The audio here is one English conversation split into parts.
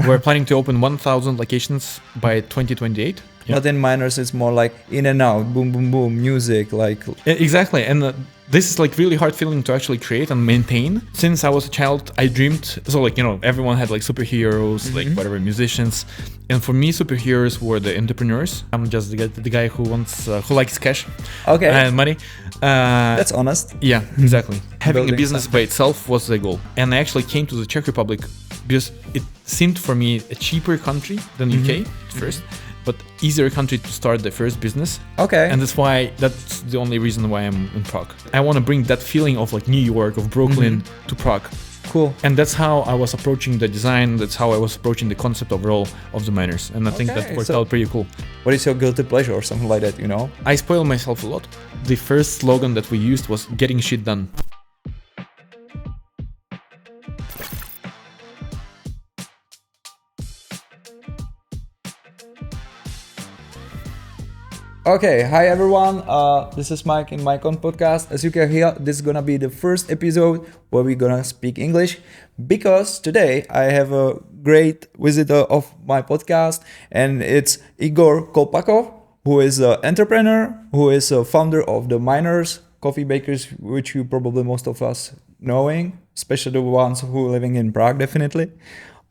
We're planning to open 1,000 locations by 2028. Yeah. But in Miners, it's more like in and out, boom, boom, boom, music, like... Exactly. And this is like really hard feeling to actually create and maintain. Since I was a child, I dreamed, so like, everyone had like superheroes, like whatever, musicians. And for me, superheroes were the entrepreneurs. I'm just the guy who likes cash and money. That's honest. Yeah, exactly. Having a business by itself was the goal. And I actually came to the Czech Republic because it seemed for me a cheaper country than UK at first, but easier country to start the first business. Okay. And that's the only reason why I'm in Prague. I want to bring that feeling of like New York, of Brooklyn to Prague. Cool. And that's how I was approaching the design. That's how I was approaching the concept overall of the Miners. And I think that worked out pretty cool. What is your guilty pleasure or something like that, I spoil myself a lot. The first slogan that we used was getting shit done. Okay, hi everyone, this is Mike in Mike on Podcast. As you can hear, this is gonna be the first episode where we're gonna speak English, because today I have a great visitor of my podcast, and it's Egor Kolpakov, who is an entrepreneur, who is a founder of the Miners coffee bakers, which you probably most of us knowing, especially the ones who are living in Prague, definitely.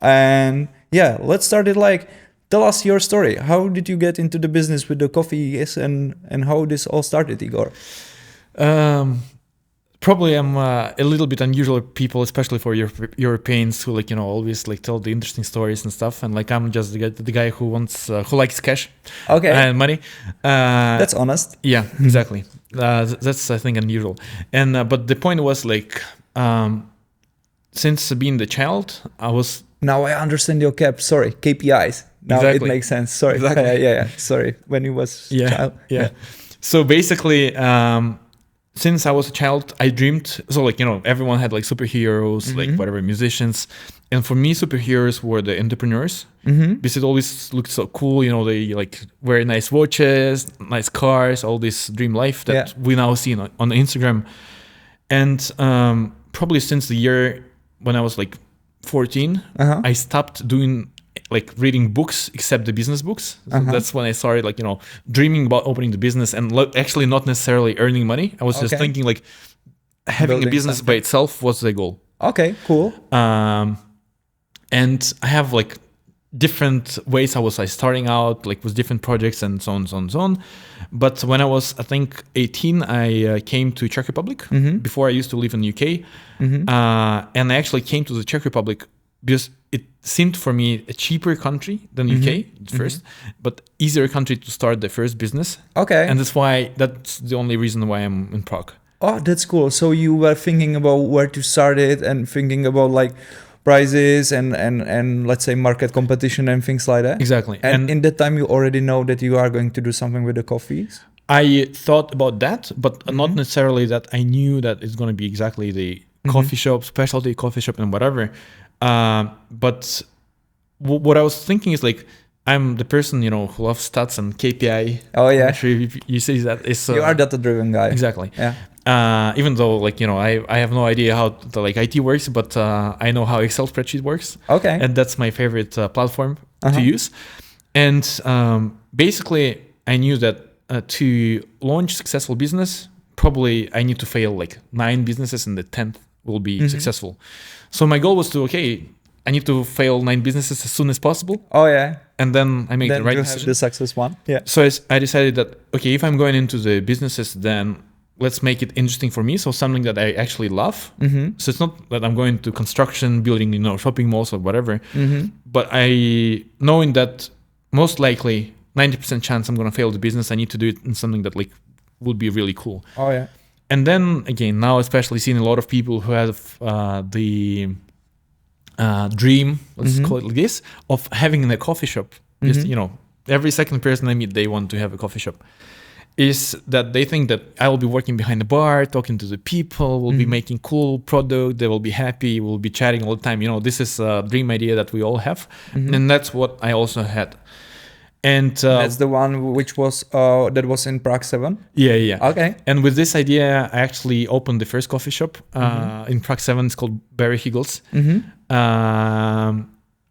And yeah, let's start it like... Tell us your story. How did you get into the business with the coffees and how this all started, Igor? Probably I'm a little bit unusual people, especially for Europeans who always tell the interesting stories and stuff. And I'm just the guy who likes cash and money. That's honest. Yeah, exactly. That's I think unusual. And but the point was since being the child, I was. Now I understand your KPIs. Now exactly. It makes sense. Sorry. Exactly. Yeah. Sorry. When you was child. Yeah. So basically, since I was a child, I dreamed. So everyone had superheroes, whatever, musicians. And for me, superheroes were the entrepreneurs because it always looked so cool. They wear nice watches, nice cars, all this dream life that we now see on Instagram. And probably since the year when I was 14, I stopped doing reading books except the business books. So that's when I started dreaming about opening the business and actually not necessarily earning money. I was just thinking having a business by itself was the goal. Okay, cool. And I have different ways I was starting out with different projects and so on. But when I was, I think, 18, I came to Czech Republic. Before I used to live in UK. And I actually came to the Czech Republic because it seemed for me a cheaper country than UK at first, but easier country to start the first business. Okay. And that's the only reason why I'm in Prague. Oh, that's cool. So you were thinking about where to start it and thinking about prices and let's say market competition and things like that? Exactly. And in that time you already know that you are going to do something with the coffees? I thought about that, but not necessarily that I knew that it's going to be exactly the coffee shop, specialty coffee shop and whatever. But what I was thinking is I'm the person, who loves stats and KPI. Oh yeah. I'm sure you see that. You are data-driven guy. Exactly. Yeah. Even though I have no idea how the IT works, but I know how Excel spreadsheet works. Okay. And that's my favorite platform to use. And basically I knew that to launch successful business, probably I need to fail 9 businesses and the 10th will be successful. So my goal was I need to fail 9 businesses as soon as possible. Oh yeah. And then I make the right you decision. Have the success one. Yeah. So I decided that, if I'm going into the businesses, then let's make it interesting for me. So something that I actually love. So it's not that I'm going to construction, building, shopping malls or whatever. But knowing that most likely 90% chance I'm going to fail the business, I need to do it in something that would be really cool. Oh yeah. And then again, now especially seeing a lot of people who have the dream, let's call it like this, of having a coffee shop. Just, every second person I meet, they want to have a coffee shop. Is that they think that I will be working behind the bar, talking to the people, we'll be making cool product, they will be happy, we'll be chatting all the time. This is a dream idea that we all have. And that's what I also had. And that's the one which was that was in Prague 7? Yeah. Okay. And with this idea, I actually opened the first coffee shop in Prague 7. It's called Barry Higgles.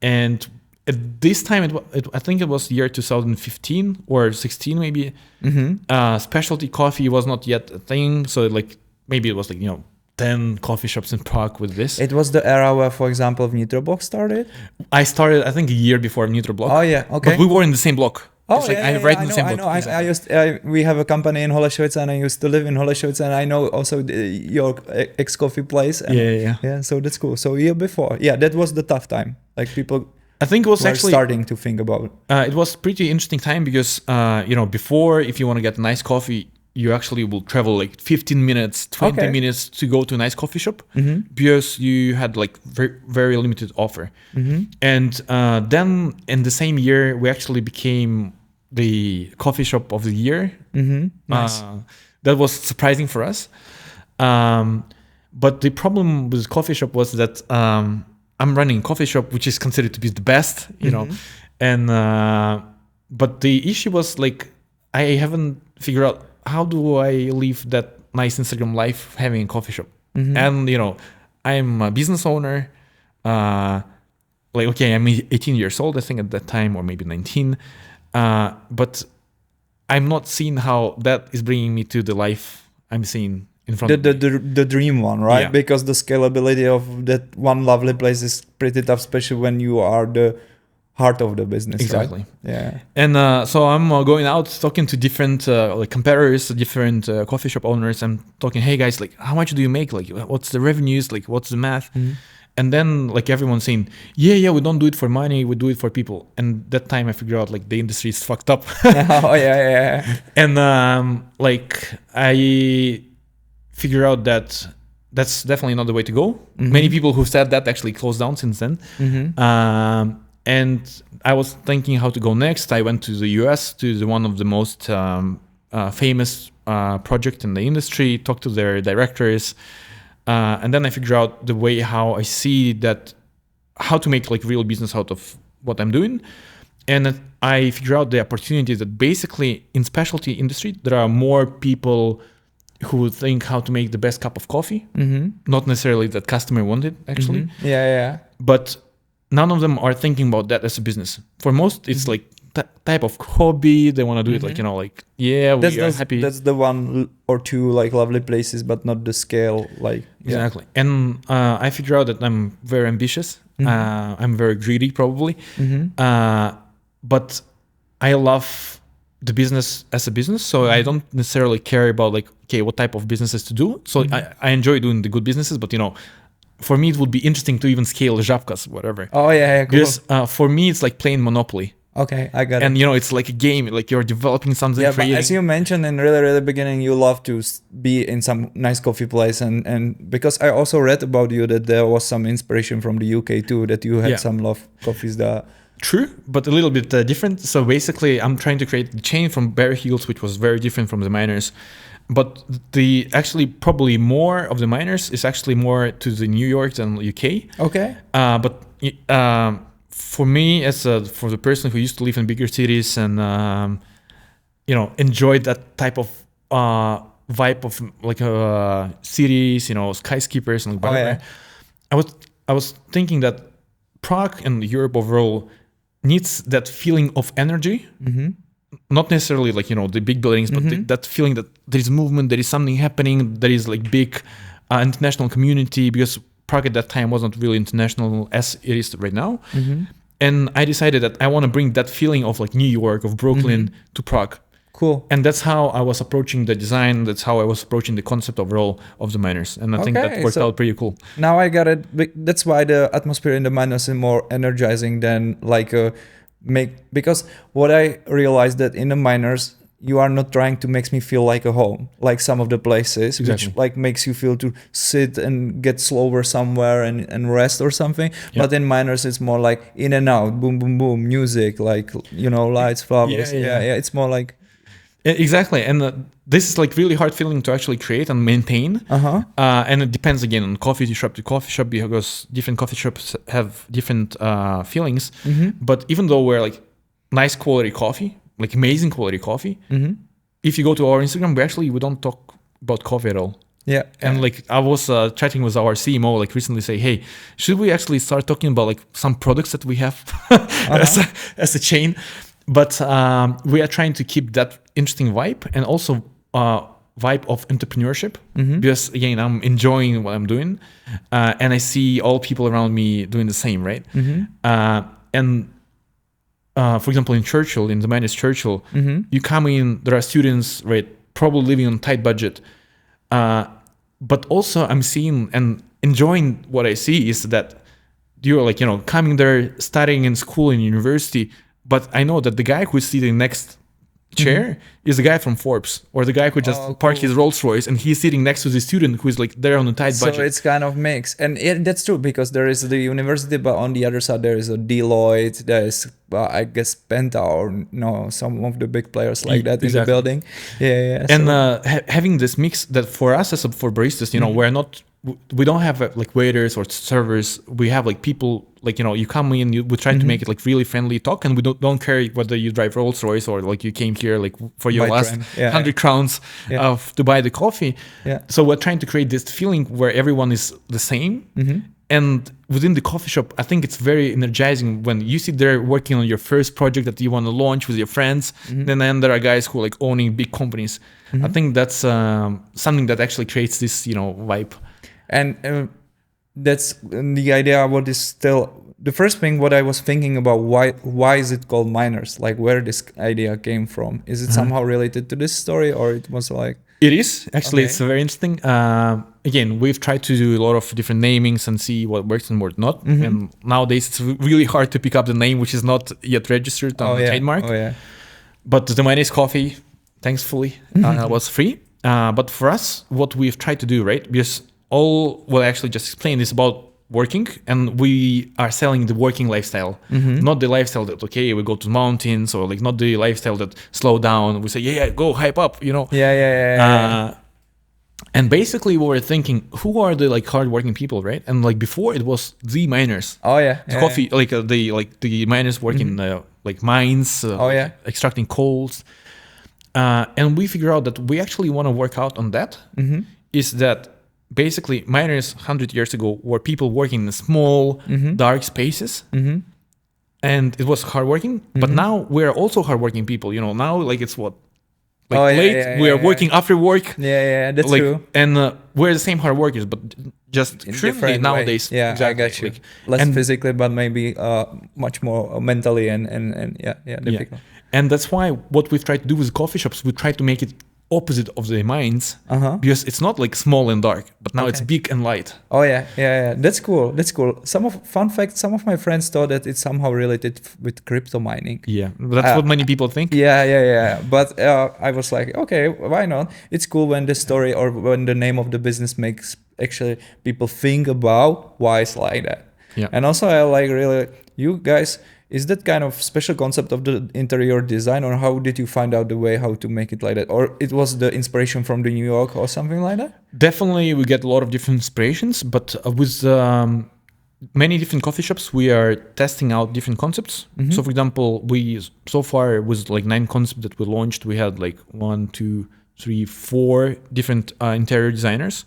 And at this time, I think it was year 2015 or 16 maybe. Specialty coffee was not yet a thing, so like maybe it was like 10 coffee shops in Prague with this. It was the era where, for example, Nitroblock started. I started, I think, a year before Nitroblock. Oh yeah, okay. But we were in the same block. Oh, it's like right in the same block. We have a company in Holešovice, and I used to live in Holešovice, and I know also your ex-coffee place. And yeah. So that's cool. So year before, that was the tough time. Like people, I think it was were actually starting to think about. It was pretty interesting time because before, if you want to get nice coffee, you actually will travel like 15 minutes, 20 minutes to go to a nice coffee shop because you had like very, very limited offer. And then in the same year, we actually became the coffee shop of the year. Nice. That was surprising for us. But the problem with coffee shop was that I'm running a coffee shop, which is considered to be the best, and but the issue was like, I haven't figured out how do I live that nice Instagram life having a coffee shop? And, I'm a business owner. I'm 18 years old, I think at that time, or maybe 19. But I'm not seeing how that is bringing me to the life I'm seeing in front of me. The dream one, right? Yeah. Because the scalability of that one lovely place is pretty tough, especially when you are the heart of the business. Exactly. Right? Yeah. And so I'm going out talking to different competitors, different coffee shop owners. I'm talking, hey guys, like how much do you make? Like what's the revenues? Like what's the math? And then like everyone's saying, yeah, we don't do it for money, we do it for people. And that time I figured out like the industry is fucked up. And I figured out that that's definitely not the way to go. Many people who said that actually closed down since then. And I was thinking how to go next. I went to the US to one of the most famous project in the industry, talked to their directors, and then I figured out the way how I see that, how to make like real business out of what I'm doing. And I figured out the opportunity that basically in specialty industry, there are more people who think how to make the best cup of coffee. Not necessarily that customer wanted actually. But none of them are thinking about that as a business. For most, it's like type of hobby. They want to do it like, we are happy. That's the one or two like lovely places, but not the scale. Exactly. And I figure out that I'm very ambitious. I'm very greedy probably. But I love the business as a business. So I don't necessarily care about like, okay, what type of businesses to do. So I enjoy doing the good businesses, but for me, it would be interesting to even scale Žabkas, whatever. Oh, yeah, cool. Because for me, it's like playing Monopoly. Okay, I got it. And, it's like a game, like you're developing something. Yeah, but as you mentioned in really beginning, you love to be in some nice coffee place. And because I also read about you that there was some inspiration from the UK too, that you had some love coffees there. True, but a little bit different. So basically, I'm trying to create the chain from Barry Hills, which was very different from the Miners. But the actually probably more of the Miners is actually more to the New York than UK. Okay. But for me, for the person who used to live in bigger cities and enjoyed that type of vibe of like cities, skyscrapers and whatever. I was thinking that Prague and Europe overall needs that feeling of energy. Not necessarily like the big buildings, but that feeling that there is movement, there is something happening, there is like big international community, because Prague at that time wasn't really international as it is right now. And I decided that I want to bring that feeling of like New York, of Brooklyn to Prague. Cool. And that's how I was approaching the design. That's how I was approaching the concept overall of the Miners. And I think that worked out pretty cool. Now I got it. That's why the atmosphere in the Miners is more energizing than like because what I realized that in the Miners, you are not trying to make me feel like a home, like some of the places, which like makes you feel to sit and get slower somewhere and rest or something. But in Miners, it's more like in and out, boom, boom, boom, music, like, lights, flowers. It's more like... Exactly. And this is like really hard feeling to actually create and maintain. And it depends again on coffee shop to coffee shop, because different coffee shops have different feelings. But even though we're like nice quality coffee, like amazing quality coffee, if you go to our Instagram, we don't talk about coffee at all. Yeah. And like I was chatting with our CMO like recently, say, hey, should we actually start talking about like some products that we have as a chain? But we are trying to keep that interesting vibe and also vibe of entrepreneurship, because again, I'm enjoying what I'm doing, and I see all people around me doing the same, right? And for example, in Churchill, in the Miners Churchill, you come in, there are students, right, probably living on tight budget. But also I'm seeing and enjoying what I see is that you're like, coming there, studying in school, in university. But I know that the guy who's sitting next chair is the guy from Forbes, or the guy who just parked his Rolls Royce, and he's sitting next to the student who is like there on a tight budget. So it's kind of mixed, and that's true, because there is the university, but on the other side there is a Deloitte, there is I guess Penta, or some of the big players like that in the building. Yeah. And having this mix, that for us for baristas, we don't have like waiters or servers. We have like people, like, you come in, we try to make it like really friendly talk, and we don't care whether you drive Rolls Royce or like you came here like for your last 100 crowns to buy the coffee. Yeah. So we're trying to create this feeling where everyone is the same. And within the coffee shop, I think it's very energizing when you sit there working on your first project that you want to launch with your friends. Then there are guys who are like owning big companies. I think that's something that actually creates this, vibe. And that's the idea. What is still the first thing what I was thinking about, why is it called Miners? Like, where this idea came from? Is it somehow related to this story, or it was like... It is actually. It's very interesting. Again, we've tried to do a lot of different namings and see what works and what not. And nowadays it's really hard to pick up the name which is not yet registered on the trademark. But the Miners coffee, thankfully, was free. But for us, what we've tried to do, right? Because all what I actually just explained is about working, and we are selling the working lifestyle, not the lifestyle that we go to mountains, or like not the lifestyle that slow down. We say go hype up, and basically we were thinking, who are the like hardworking people, right? And like before it was the miners. Coffee, like the miners working like mines, extracting coals, and we figure out that we actually want to work out on that. Is that basically miners 100 years ago were people working in small dark spaces, and it was hardworking. But now we're also hardworking people. Now like it's what, like we are working after work. That's true. And we're the same hard workers, but just differently nowadays. I got you. Less physically, but maybe much more mentally and difficult. And that's why what we've tried to do with coffee shops, we try to make it opposite of the mines, because it's not like small and dark, but now it's big and light. That's cool. Fun fact, some of my friends thought that it's somehow related with crypto mining. That's what many people think. But I was like, okay, why not? It's cool when the story or when the name of the business makes actually people think about why it's like that. And also I like, really, you guys, is that kind of special concept of the interior design, or how did you find out the way how to make it like that? Or it was the inspiration from the New York or something like that? Definitely, we get a lot of different inspirations, but with many different coffee shops, we are testing out different concepts. So for example, so far with like 9 concepts that we launched, we had like 1, 2, 3, 4 different interior designers.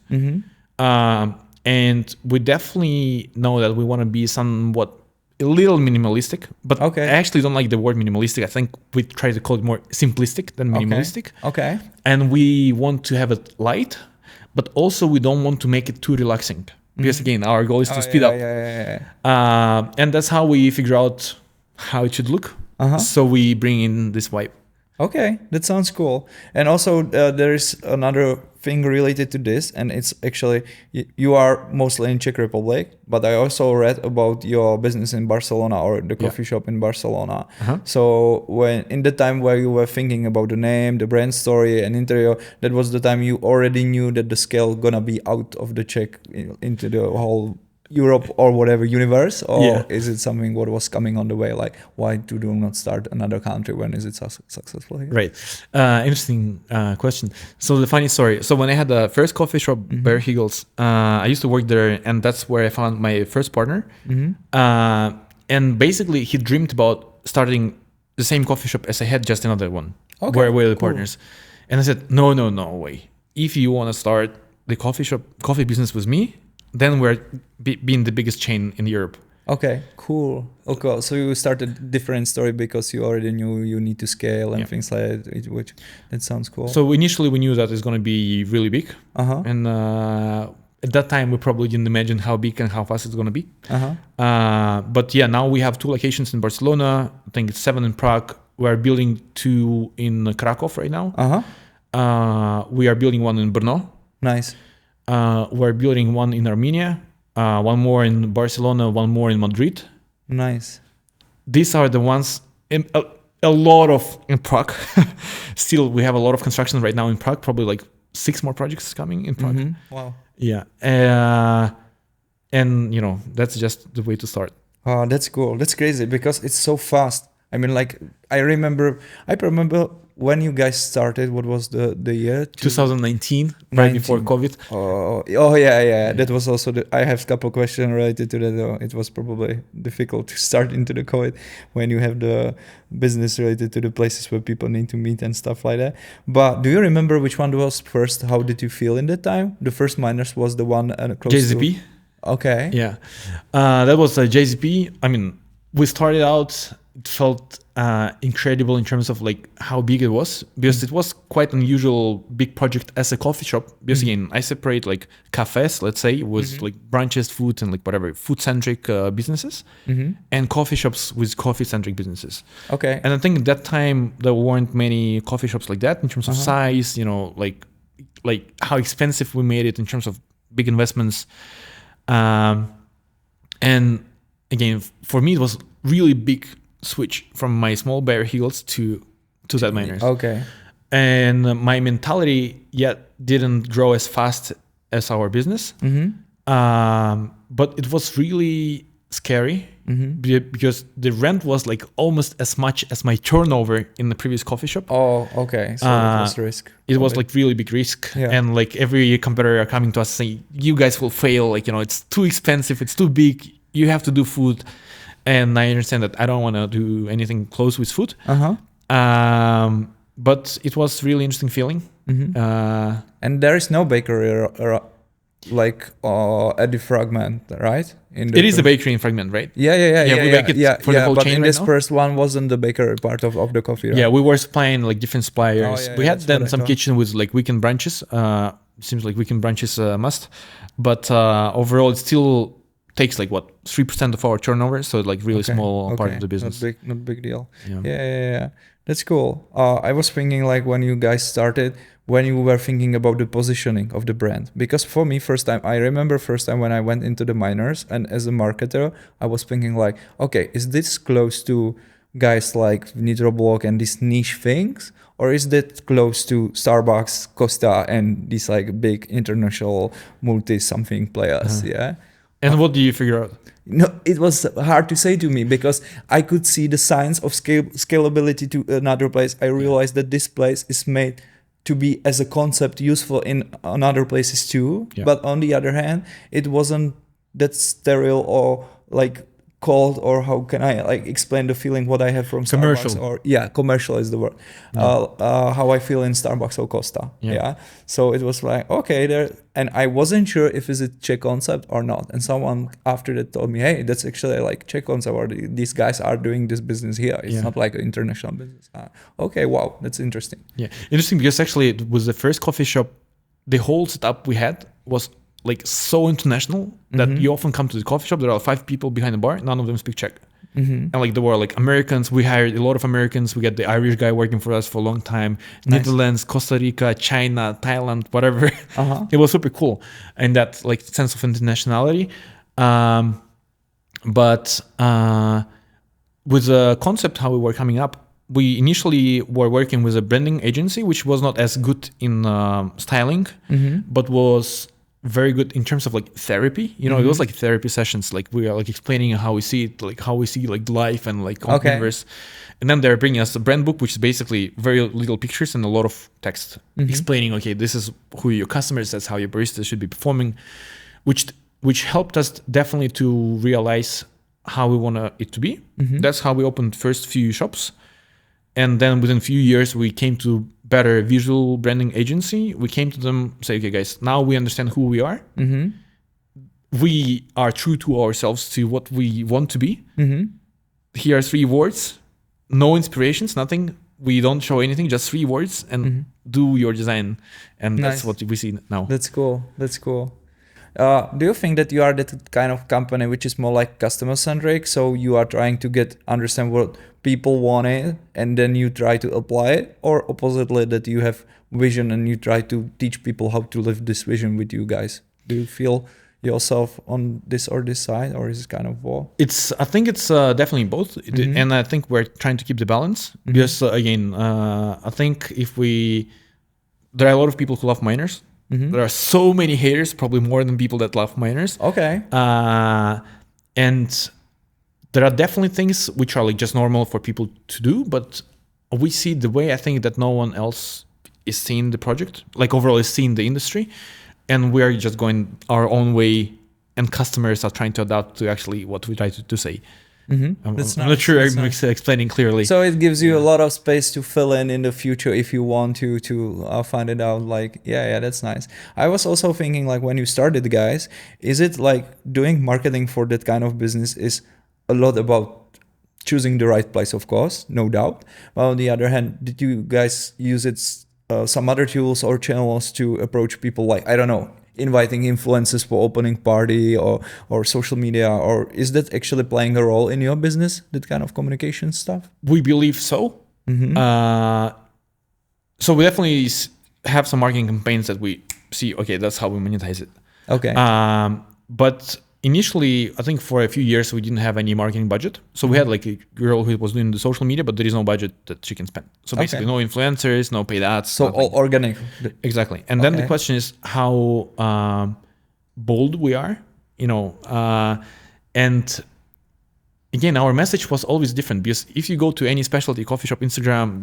And we definitely know that we want to be somewhat a little minimalistic, but I actually don't like the word minimalistic. I think we try to call it more simplistic than minimalistic. And we want to have it light, but also we don't want to make it too relaxing, because again, our goal is to speed up. And that's how we figure out how it should look. So we bring in this vibe. Okay, that sounds cool. And also there is another thing related to this, and it's actually, you are mostly in Czech Republic, but I also read about your business in Barcelona, or the coffee shop in Barcelona. So when in the time where you were thinking about the name, the brand story and interior, that was the time you already knew that the scale gonna be out of the Czech into the whole Europe or whatever universe, or is it something what was coming on the way? Like, why do not start another country when is it successful here? Right. Interesting question. So the funny story. So when I had the first coffee shop, Bear Higgles, I used to work there, and that's where I found my first partner. And basically he dreamed about starting the same coffee shop as I had, just another one, where we're the partners. And I said, no way. If you want to start, the coffee business with me, then we're being the biggest chain in Europe. Okay, cool. Okay, so you started different story because you already knew you need to scale and things like that, which that sounds cool. So initially we knew that it's going to be really big. And at that time we probably didn't imagine how big and how fast it's going to be. But yeah, now we have 2 locations in Barcelona. I think it's 7 in Prague. We're building 2 in Krakow right now. We are building 1 in Brno. Nice. We're building 1 in Armenia. 1 more in Barcelona, 1 more in Madrid. Nice. These are the ones, a lot of in Prague. Still, we have a lot of construction right now in Prague, probably like 6 more projects coming in Prague. Wow. Yeah. And, that's just the way to start. Oh, that's cool. That's crazy because it's so fast. I mean, like, I remember when you guys started, what was the year? 2019, right before COVID. Oh yeah. That was also I have a couple questions related to that. Though. It was probably difficult to start into the COVID when you have the business related to the places where people need to meet and stuff like that. But do you remember which one was first? How did you feel in that time? The first Miners was the one close JZP. to... Okay. Yeah. That was a JZP. I mean, we started out, it felt incredible in terms of like how big it was, because it was quite unusual big project as a coffee shop. Because again, I separate like cafes, let's say, with like brunches, food and like whatever food-centric businesses, and coffee shops with coffee-centric businesses. Okay. And I think at that time there weren't many coffee shops like that in terms of size, like how expensive we made it in terms of big investments. And again, for me, it was really big switch from my small Bear Hills to that Miners. Okay. And my mentality yet didn't grow as fast as our business. But it was really scary because the rent was like almost as much as my turnover in the previous coffee shop. Oh, okay. So it was risk. It was like really big risk. Yeah. And like every competitor coming to us saying, you guys will fail. Like, it's too expensive. It's too big. You have to do food. And I understand that I don't want to do anything close with food. But it was really interesting feeling. And there is no bakery like at the Fragment, right? It is a bakery in Fragment, right? Yeah. We make it for the whole but chain in right this now. first one wasn't the bakery part of the coffee, right? Yeah, we were supplying like different suppliers. We had then some kitchen with like weekend branches. Seems like weekend branches must. But overall, it still takes like 3% of our turnover, so like really small part of the business. Not big deal. Yeah. That's cool. I was thinking like when you guys started, when you were thinking about the positioning of the brand, because for me, I remember first time when I went into the Miners, and as a marketer, I was thinking like, okay, is this close to guys like Nitroblock and these niche things, or is that close to Starbucks, Costa, and these like big international multi-something players? Yeah. And what do you figure out? No, it was hard to say to me because I could see the signs of scalability to another place. I realized that this place is made to be as a concept useful in other places too. Yeah. But on the other hand, it wasn't that sterile or like cold, or how can I like explain the feeling what I have from commercial. Starbucks, or commercial is the word. How I feel in Starbucks or Costa. So it was like, okay, there, and I wasn't sure if it's a Czech concept or not. And someone after that told me, hey, that's actually like Czech concept, or these guys are doing this business here. It's not like an international business. Okay, wow, that's interesting. Yeah, interesting, because actually it was the first coffee shop. The whole setup we had was like so international that you often come to the coffee shop, there are 5 people behind the bar, none of them speak Czech. And like there were like Americans, we hired a lot of Americans, we got the Irish guy working for us for a long time, Netherlands, Costa Rica, China, Thailand, whatever. It was super cool, and that like sense of internationality. But with the concept how we were coming up, we initially were working with a branding agency, which was not as good in styling, but was very good in terms of like therapy. It was like therapy sessions. Like we are like explaining how we see it, like how we see like life and like universe. And then they're bringing us a brand book, which is basically very little pictures and a lot of text explaining, okay, this is who your customers, that's how your barista should be performing, which helped us definitely to realize how we want it to be. That's how we opened first few shops. And then within a few years, we came to better visual branding agency, we came to them, say, okay, guys, now we understand who we are. Mm-hmm. We are true to ourselves, to what we want to be. Mm-hmm. Here are 3 words, no inspirations, nothing. We don't show anything, just 3 words, and do your design. And that's what we see now. That's cool. Do you think that you are that kind of company which is more like customer centric? So you are trying to understand what people want it, and then you try to apply it, or oppositely that you have vision and you try to teach people how to live this vision with you guys? Do you feel yourself on this or this side, or is it kind of both? I think it's definitely both, and I think we're trying to keep the balance because again, I think there are a lot of people who love miners. There are so many haters, probably more than people that love miners. Okay. And there are definitely things which are like just normal for people to do, but we see the way I think that no one else is seeing the project, like overall is seeing the industry. And we're just going our own way, and customers are trying to adapt to actually what we try to say. I'm not sure I'm explaining clearly. So it gives you a lot of space to fill in the future if you want to find it out. Like, yeah, that's nice. I was also thinking, like, when you started, guys, is it like doing marketing for that kind of business is a lot about choosing the right place, of course, no doubt. But on the other hand, did you guys use some other tools or channels to approach people, like, I don't know, inviting influencers for opening party or social media, or is that actually playing a role in your business, that kind of communication stuff? We believe so. So we definitely have some marketing campaigns that we see, okay, that's how we monetize it. Okay. But initially, I think for a few years, we didn't have any marketing budget. So we had like a girl who was doing the social media, but there is no budget that she can spend. So basically no influencers, no paid ads. So all organic. Exactly. And then the question is how bold we are, and again, our message was always different, because if you go to any specialty coffee shop Instagram,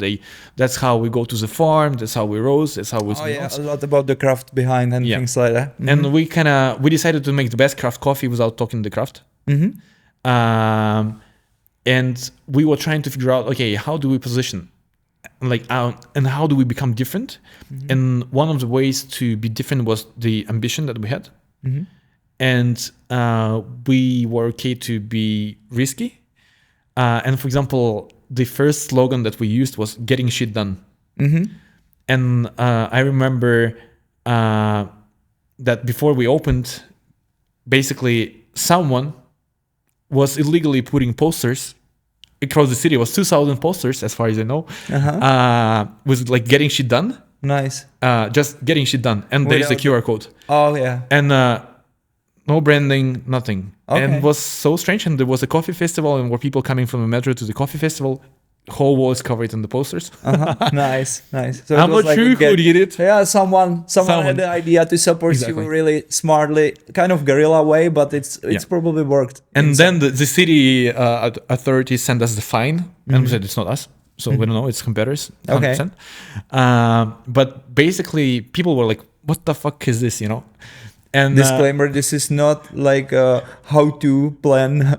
that's how we go to the farm, that's how we roast, that's how we a lot about the craft behind and things like that. And we decided to make the best craft coffee without talking the craft. And we were trying to figure out, okay, how do we position, and how do we become different? And one of the ways to be different was the ambition that we had. And we were okay to be risky. And for example, the first slogan that we used was "Getting shit done." And I remember that before we opened, basically someone was illegally putting posters across the city. It was 2,000 posters, as far as I know, with like "Getting shit done." Nice. Just getting shit done, and there is a QR code. Oh yeah. And no branding, nothing. Okay. And it was so strange. And there was a coffee festival, and were people coming from the metro to the coffee festival. Whole wall is covered in the posters. Nice. So I'm not sure who did it. Yeah, someone had the idea to support you really smartly, kind of guerrilla way, but it's probably worked. And then the city authorities sent us the fine, and we said it's not us. So we don't know, it's competitors, 100%. Okay. But basically, people were like, what the fuck is this, And disclaimer, this is not like how to plan.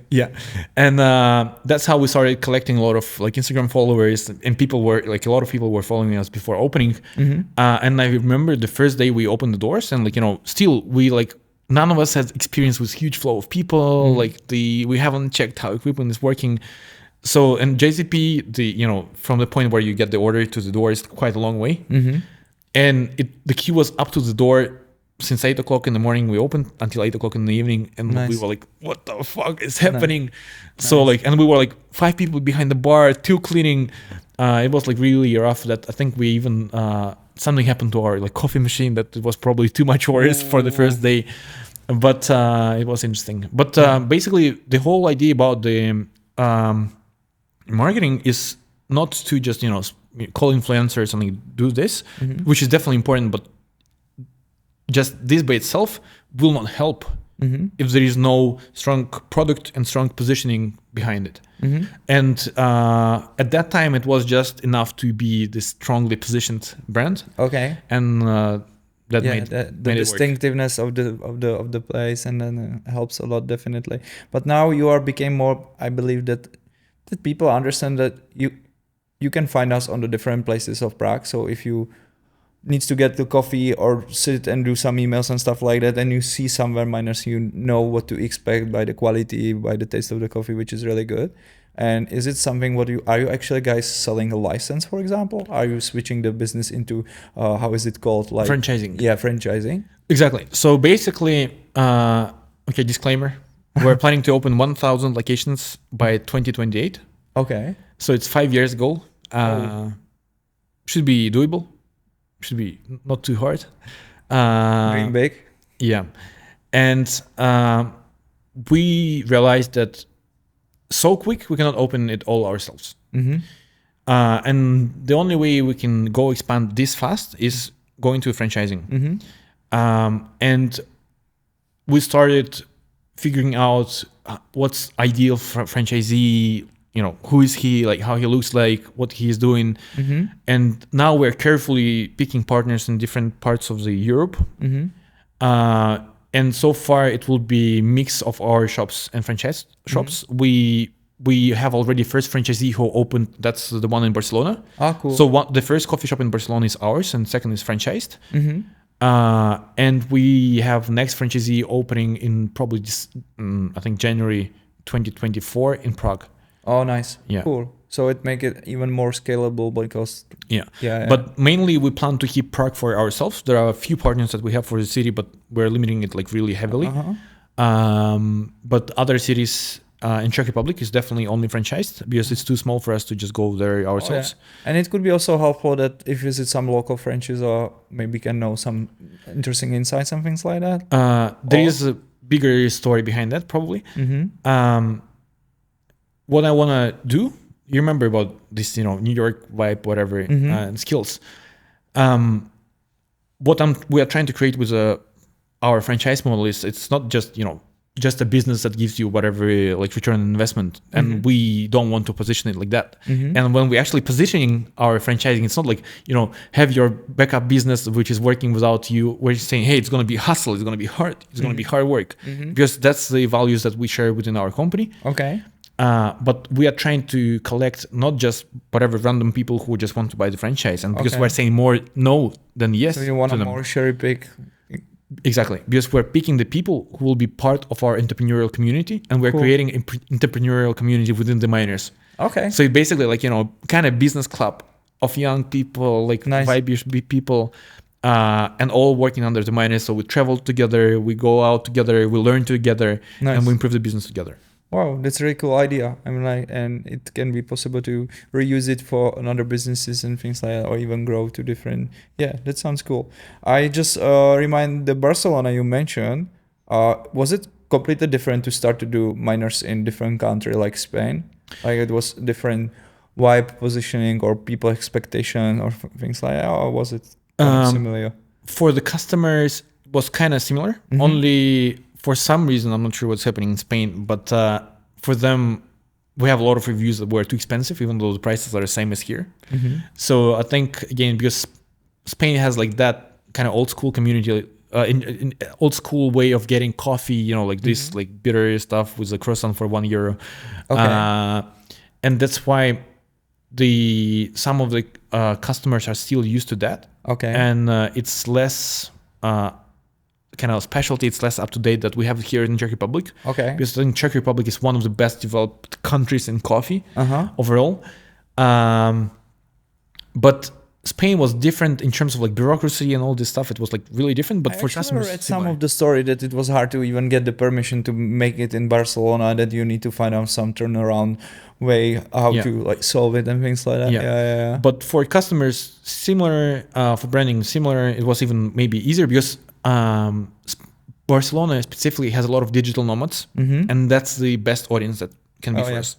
Yeah. And that's how we started collecting a lot of like Instagram followers, and people were like, a lot of people were following us before opening. And I remember the first day we opened the doors, and like, still we like, none of us had experience with huge flow of people. Like we haven't checked how equipment is working. So, and JCP, from the point where you get the order to the door is quite a long way. And the queue was up to the door since 8 o'clock in the morning. We opened until 8 o'clock in the evening, and we were like, what the fuck is happening? So and we were like 5 people behind the bar, 2 cleaning. It was like really rough. That I think we even, something happened to our like coffee machine, that it was probably too much orders for the first day. But it was interesting. But basically the whole idea about the marketing is not to just, call influencers and do this, which is definitely important, but just this by itself will not help if there is no strong product and strong positioning behind it. And at that time, it was just enough to be this strongly positioned brand. Okay. And that made the made distinctiveness of the place, and then helps a lot, definitely. But now became more, I believe that people understand that you you can find us on the different places of Prague. So if you needs to get the coffee or sit and do some emails and stuff like that, and you see somewhere Miners, you know what to expect by the quality, by the taste of the coffee, which is really good. And is it something are you actually guys selling a license, for example? Are you switching the business into, how is it called? Like franchising. Yeah, franchising. Exactly. So basically, okay, disclaimer. We're planning to open 1,000 locations by 2028. Okay. So it's 5 years goal. Should be doable. Should be not too hard. Dream big. Yeah. And we realized that so quick we cannot open it all ourselves. Mm-hmm. And the only way we can go expand this fast is going to franchising. Mm-hmm. And we started figuring out what's ideal for franchisee, who is he, like how he looks like, what he is doing. Mm-hmm. And now we're carefully picking partners in different parts of the Europe. Mm-hmm. And so far it will be mix of our shops and franchise shops. Mm-hmm. We have already first franchisee who opened, that's the one in Barcelona. Cool. So the first coffee shop in Barcelona is ours and second is franchised. Mm-hmm. And we have next franchisee opening in probably I think January 2024 in Prague. Oh, nice. Yeah. Cool. So it make it even more scalable because yeah. But mainly we plan to keep Prague for ourselves. There are a few partners that we have for the city, but we're limiting it like really heavily. But other cities in Czech Republic is definitely only franchised because it's too small for us to just go there ourselves. And it could be also helpful that if you visit some local franchises or maybe can know some interesting insights and things like that. There is a bigger story behind that probably. Mm-hmm. What I want to do, you remember about this, New York vibe, whatever, and skills. What we are trying to create with our franchise model is it's not just, just a business that gives you whatever like return on investment. And we don't want to position it like that. And when we actually positioning our franchising, it's not like, have your backup business, which is working without you. We're saying, hey, it's going to be hustle. It's going to be hard. It's going to be hard work because that's the values that we share within our company. Okay. But we are trying to collect not just whatever random people who just want to buy the franchise. And because we're saying more no than yes. So you want to a them. more cherry pick. Exactly. Because we're picking the people who will be part of our entrepreneurial community and we're creating an entrepreneurial community within the Miners. Okay. So it's basically like, kind of business club of young people, like vibe people, and all working under the Miners. So we travel together, we go out together, we learn together, and we improve the business together. Wow, that's a really cool idea. I mean, and it can be possible to reuse it for another businesses and things like that, or even grow to different. Yeah, that sounds cool. I just remind the Barcelona you mentioned. Was it completely different to start to do Miners in different country like Spain? Like it was different vibe positioning or people expectation or things like that, or was it similar? For the customers, it was kind of similar. Only for some reason, I'm not sure what's happening in Spain, but for them, we have a lot of reviews that were too expensive, even though the prices are the same as here. So I think, again, because Spain has like that kind of old school community, in old school way of getting coffee, like this, like bitter stuff with a croissant for €1. Okay. And that's why some of the customers are still used to that. Okay. And it's less kind of specialty, it's less up to date that we have here in Czech Republic. Okay. Because I think Czech Republic is one of the best developed countries in coffee overall. But Spain was different in terms of like bureaucracy and all this stuff. It was like really different. But for customers, I read some of the story that it was hard to even get the permission to make it in Barcelona. That you need to find out some turnaround way how to like solve it and things like that. Yeah. But for customers, similar. For branding, similar. It was even maybe easier because Barcelona specifically has a lot of digital nomads, and that's the best audience that can be for us.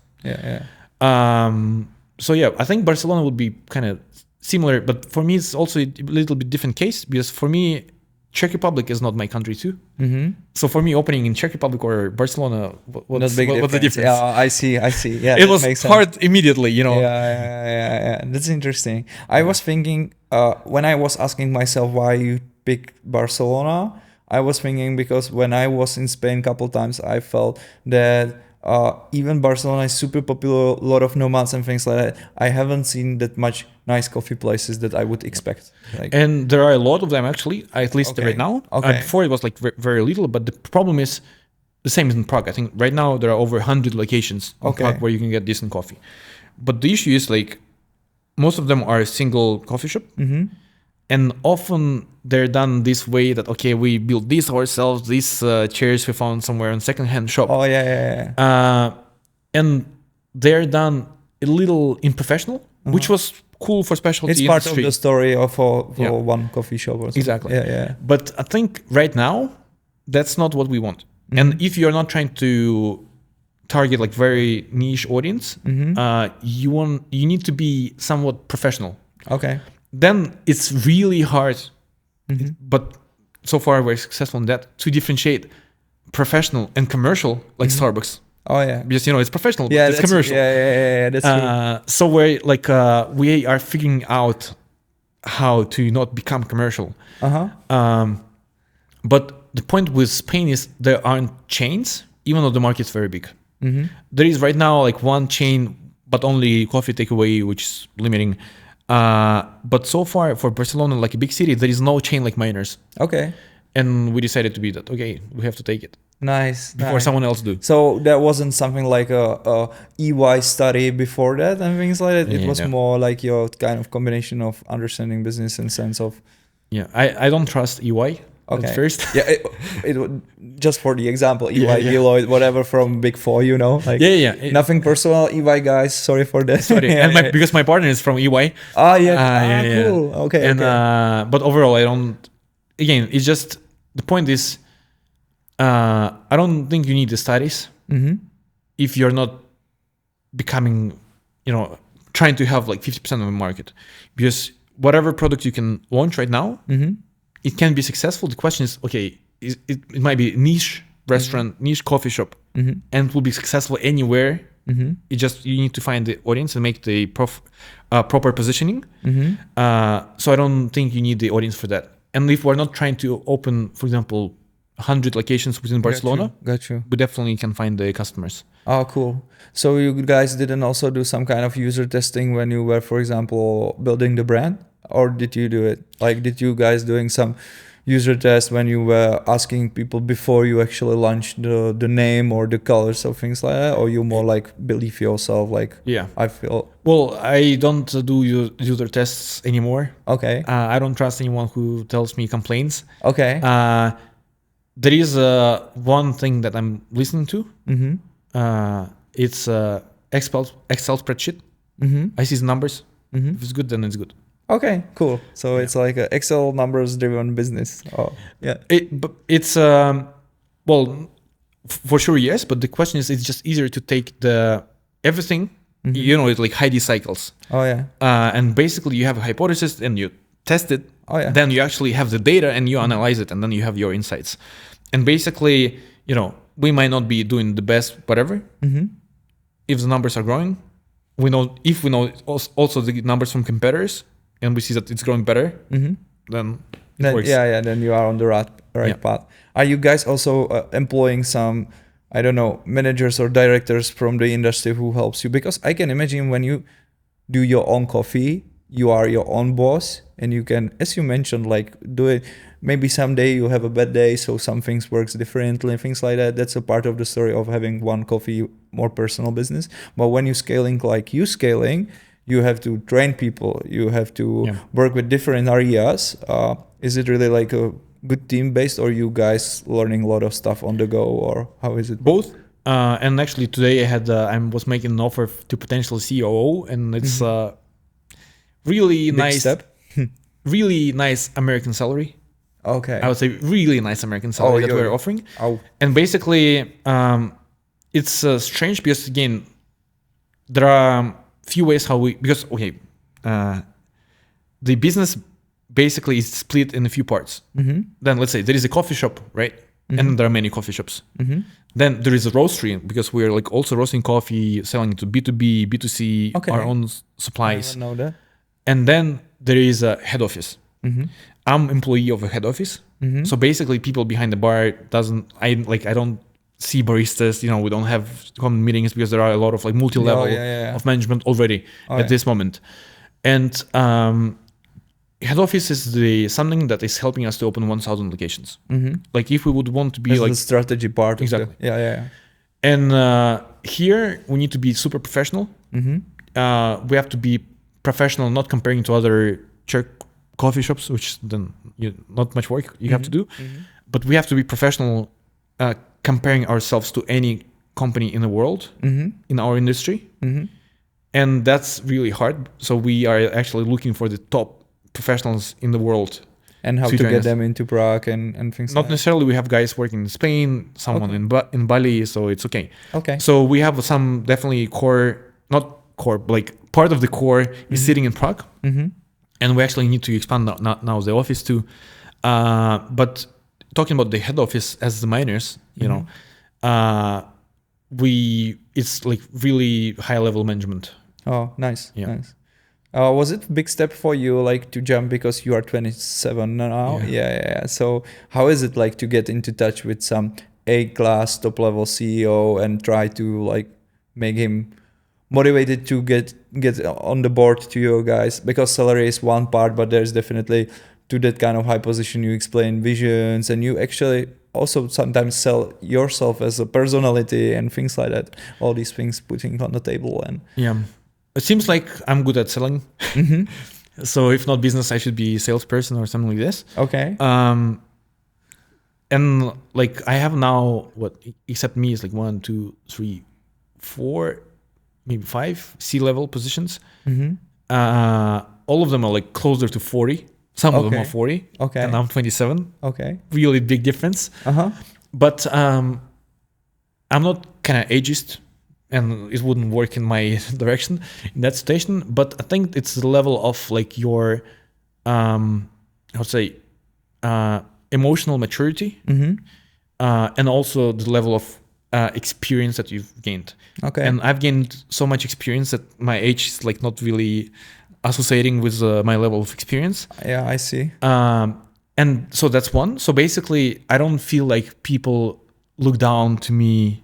So yeah, I think Barcelona would be kind of similar, but for me it's also a little bit different case because for me Czech Republic is not my country too. So for me opening in Czech Republic or Barcelona, what's the difference? Yeah, I see. Yeah, it was hard immediately, Yeah. That's interesting. I was thinking when I was asking myself why you pick Barcelona, I was thinking because when I was in Spain a couple times, I felt that even Barcelona is super popular, a lot of nomads and things like that. I haven't seen that much nice coffee places that I would expect. Like, and there are a lot of them actually, at least Okay. right now. Okay. Before it was like very little, but the problem is the same as in Prague. I think right now there are over 100 locations in Okay. Prague where you can get decent coffee. But the issue is like most of them are a single coffee shop. Mm-hmm. And often they're done this way that, okay, we built this ourselves, these chairs we found somewhere in secondhand shop. Oh yeah. And they're done a little unprofessional, which was cool for specialty It's part industry. of the story of Yeah. one coffee shop or something. Exactly. Yeah. But I think right now, that's not what we want. Mm-hmm. And if you're not trying to target like very niche audience, Mm-hmm. you need to be somewhat professional. Okay. Then it's really hard, Mm-hmm. but so far we're successful in that, to differentiate professional and commercial, like Starbucks. Oh yeah. Because, it's professional, but Yeah, it's that's- commercial. Yeah, that's true. So we're like, we are figuring out how to not become commercial. Uh-huh. But the point with Spain is there aren't chains, even though the market's very big. Mm-hmm. There is right now like one chain, but only coffee takeaway, which is limiting. But so far for Barcelona, like a big city, there is no chain like Miners. Okay. And we decided to be that, okay, we have to take it Nice. before nice. someone else do. So that wasn't something like a EY study before that and things like that. It Yeah, was yeah. more like your kind of combination of understanding business and sense of Yeah, I don't trust EY Okay. at first. yeah. It just for the example, EY, Yeah, yeah. Deloitte, whatever from Big Four, like yeah. nothing personal. EY guys, sorry for that. Sorry. Yeah, And because my partner is from EY. yeah. Cool. Okay. And okay. but overall, I don't. Again, it's just the point is, I don't think you need the studies Mm-hmm. if you're not becoming, trying to have like 50% of the market, because whatever product you can launch right now, Mm-hmm. it can be successful. The question is, okay, it might be a niche restaurant, niche coffee shop, Mm-hmm. and it will be successful anywhere. Mm-hmm. It just, you need to find the audience and make the proper positioning. Mm-hmm. So I don't think you need the audience for that. And if we're not trying to open, for example, 100 locations within Barcelona, Got you. we definitely can find the customers. Oh, cool. So you guys didn't also do some kind of user testing when you were, for example, building the brand? Or did you do it? Like, did you guys doing some user test when you were asking people before you actually launched the name or the colors or things like that? Or you more like believe yourself, like, Yeah. I feel, Well, I don't do user tests anymore. okay, I don't trust anyone who tells me complaints. okay. There is one thing that I'm listening to. Mm-hmm. It's Excel spreadsheet. Mm-hmm. I see the numbers. Mm-hmm. If it's good, then it's good. Okay, cool. So it's like a Excel numbers driven business. Oh, yeah. It's for sure, yes. But the question is, it's just easier to take everything. Mhm. It's like Heidi cycles. Oh, yeah. And basically, you have a hypothesis and you test it. Oh, yeah. Then you actually have the data and you analyze it, and then you have your insights. And basically, we might not be doing the best, whatever. Mm-hmm. If the numbers are growing, we know also the numbers from competitors, and we see that it's growing better, Mm-hmm. then it Then, works. yeah, then you are on the right Yeah. path. Are you guys also employing some, I don't know, managers or directors from the industry who helps you? Because I can imagine when you do your own coffee, you are your own boss, and you can, as you mentioned, like do it. Maybe someday you have a bad day, so some things works differently, things like that. That's a part of the story of having one coffee, more personal business. But when you're scaling, you have to train people. You have to work with different areas. Is it really like a good team based, or you guys learning a lot of stuff on the go, or how is it? Both. And actually today I was making an offer to potential COO, and it's really Big nice, step. really nice American salary. Okay. I would say really nice American salary that we're offering. Oh. And basically, it's strange because again, there are few ways the business basically is split in a few parts. Mm-hmm. Then let's say there is a coffee shop, right? Mm-hmm. And there are many coffee shops. Mm-hmm. Then there is a roastery because we're like also roasting coffee, selling it to B2B, B2C, Okay. our own I supplies. didn't know that. And then there is a head office. Mm-hmm. I'm employee of a head office. Mm-hmm. So basically people behind the bar I don't see baristas. We don't have common meetings because there are a lot of like multi-level of management already at this moment. And head office is something that is helping us to open 1,000 locations. Like if we would want to be the strategy part. Exactly. Yeah. And here we need to be super professional. We have to be professional, not comparing to other Czech coffee shops, which then not much work you have to do. But we have to be professional, comparing ourselves to any company in the world in our industry. And that's really hard. So we are actually looking for the top professionals in the world. And how to get them into Prague and things like that. Not necessarily. We have guys working in Spain, someone in Bali, so it's okay. Okay. So we have some definitely part of the core is sitting in Prague. And we actually need to expand now the office too. But talking about the head office as the Miners, it's like really high level management. Oh, nice. Was it a big step for you, like to jump, because you are 27 now? Yeah. So how is it like to get into touch with some A-class top level CEO and try to like make him motivated to get on the board to you guys? Because salary is one part, but there's definitely to that kind of high position you explain visions, and you actually also sometimes sell yourself as a personality and things like that. All these things putting on the table. And it seems like I'm good at selling. So if not business, I should be a salesperson or something like this. Okay. And like I have now except me is like 1, 2, 3, 4, maybe 5 C-level positions. All of them are like closer to 40. Some of them are 40. Okay. And I'm 27. Okay. Really big difference. But I'm not kind of ageist, and it wouldn't work in my direction in that situation. But I think it's the level of like your, emotional maturity, and also the level of experience that you've gained. Okay. And I've gained so much experience that my age is like not really associating with my level of experience. Yeah, I see. And so that's one. So basically, I don't feel like people look down to me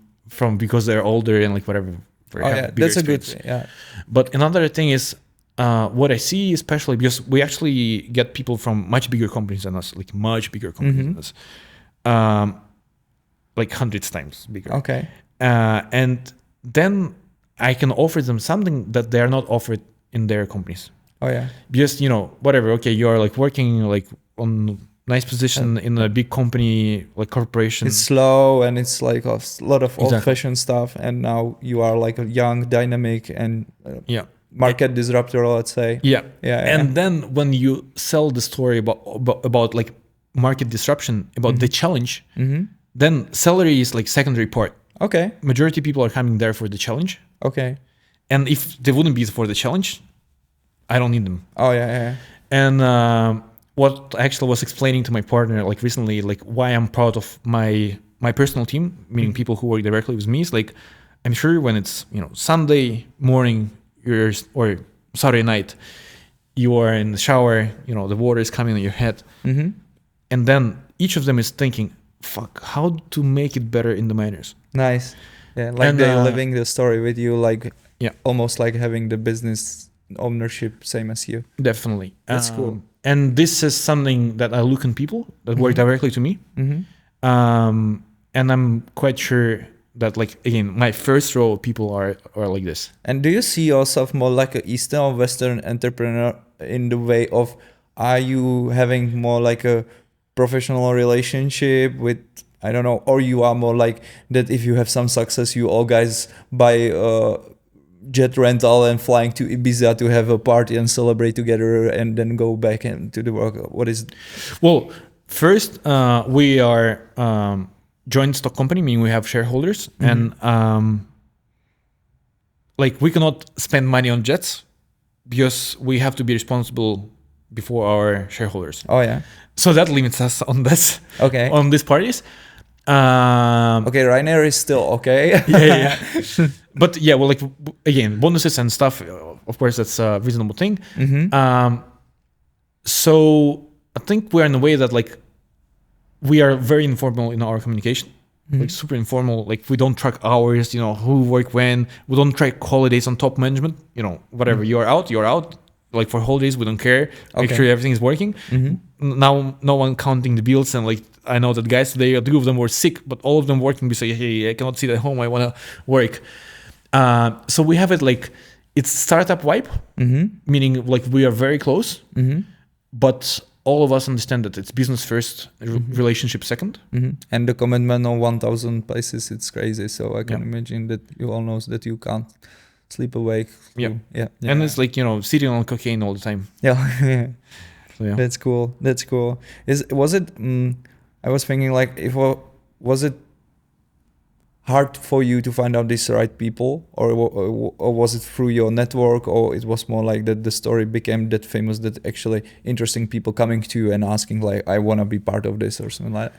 because they're older and like whatever. That's a good thing. Yeah. But another thing is what I see, especially because we actually get people from much bigger companies than us, like much bigger companies than us, like hundreds times bigger. Okay. And then I can offer them something that they are not offered in their companies. Oh yeah. Because whatever. Okay, you are like working like on nice position in a big company, like corporation. It's slow and it's like a lot of old-fashioned stuff. And now you are like a young, dynamic and market disruptor, let's say. Yeah. And then when you sell the story about like market disruption, about the challenge, then salary is like secondary part. Okay. Majority of people are coming there for the challenge. Okay. And if they wouldn't be for the challenge, I don't need them. Oh yeah. And what I actually was explaining to my partner like recently, like why I'm proud of my personal team, meaning people who work directly with me, is like I'm sure when it's Sunday morning or Saturday night, you are in the shower, the water is coming on your head, and then each of them is thinking, "Fuck, how to make it better in the Miners?" Nice. Yeah, like they're living the story with you, like almost like having the business ownership same as you. Definitely. That's cool. And this is something that I look in people that work directly to me. And I'm quite sure that like, again, my first row of people are like this. And do you see yourself more like an Eastern or Western entrepreneur in the way of, are you having more like a professional relationship with, I don't know, or you are more like that if you have some success, you all guys buy jet rental and flying to Ibiza to have a party and celebrate together and then go back into the work? What is it? Well, first, we are joint stock company, meaning we have shareholders, and like we cannot spend money on jets because we have to be responsible before our shareholders. Oh yeah. So that limits us on this. Okay. On these parties. Okay, Ryanair is still okay. yeah. But yeah, well, like again, bonuses and stuff. Of course, that's a reasonable thing. So I think we're in a way that like we are very informal in our communication. like super informal. Like we don't track hours, who work when. We don't track holidays on top management. Whatever you're out. Like for holidays, we don't care. Make sure everything is working. Now, no one counting the bills, and like I know that guys today, 2 of them were sick, but all of them working. We say, hey, I cannot sit at home. I want to work. So we have it like it's startup vibe, meaning like we are very close, but all of us understand that it's business first, relationship second. And the commitment on 1,000 places, it's crazy. So I can imagine that you all know that you can't sleep awake. Yeah. And it's like, sitting on cocaine all the time. Yeah. So, yeah. That's cool. Was it, I was thinking like, was it hard for you to find out these right people, or was it through your network, or it was more like that the story became that famous that actually interesting people coming to you and asking like, I want to be part of this or something like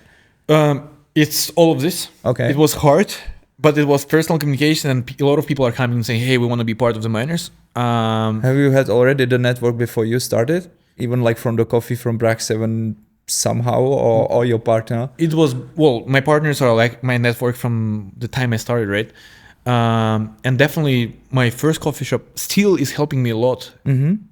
that? It's all of this. Okay. It was hard, but it was personal communication, and a lot of people are coming and saying, hey, we want to be part of the Miners. Have you had already the network before you started? Even like from the coffee from Prague 7 somehow, or your partner? It was, my partners are like my network from the time I started, right? And definitely my first coffee shop still is helping me a lot in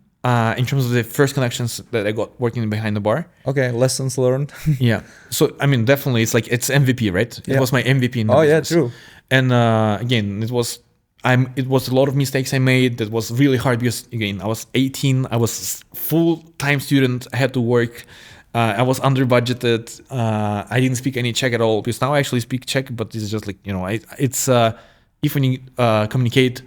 terms of the first connections that I got working behind the bar. Okay, lessons learned. Yeah. So, I mean, definitely it's like, it's MVP, right? It was my MVP in the business. Yeah, true. And again, it was a lot of mistakes I made. That was really hard because, again, I was 18. I was full-time student. I had to work. I was under budgeted. I didn't speak any Czech at all, because now I actually speak Czech, but it's just like, if when you communicate,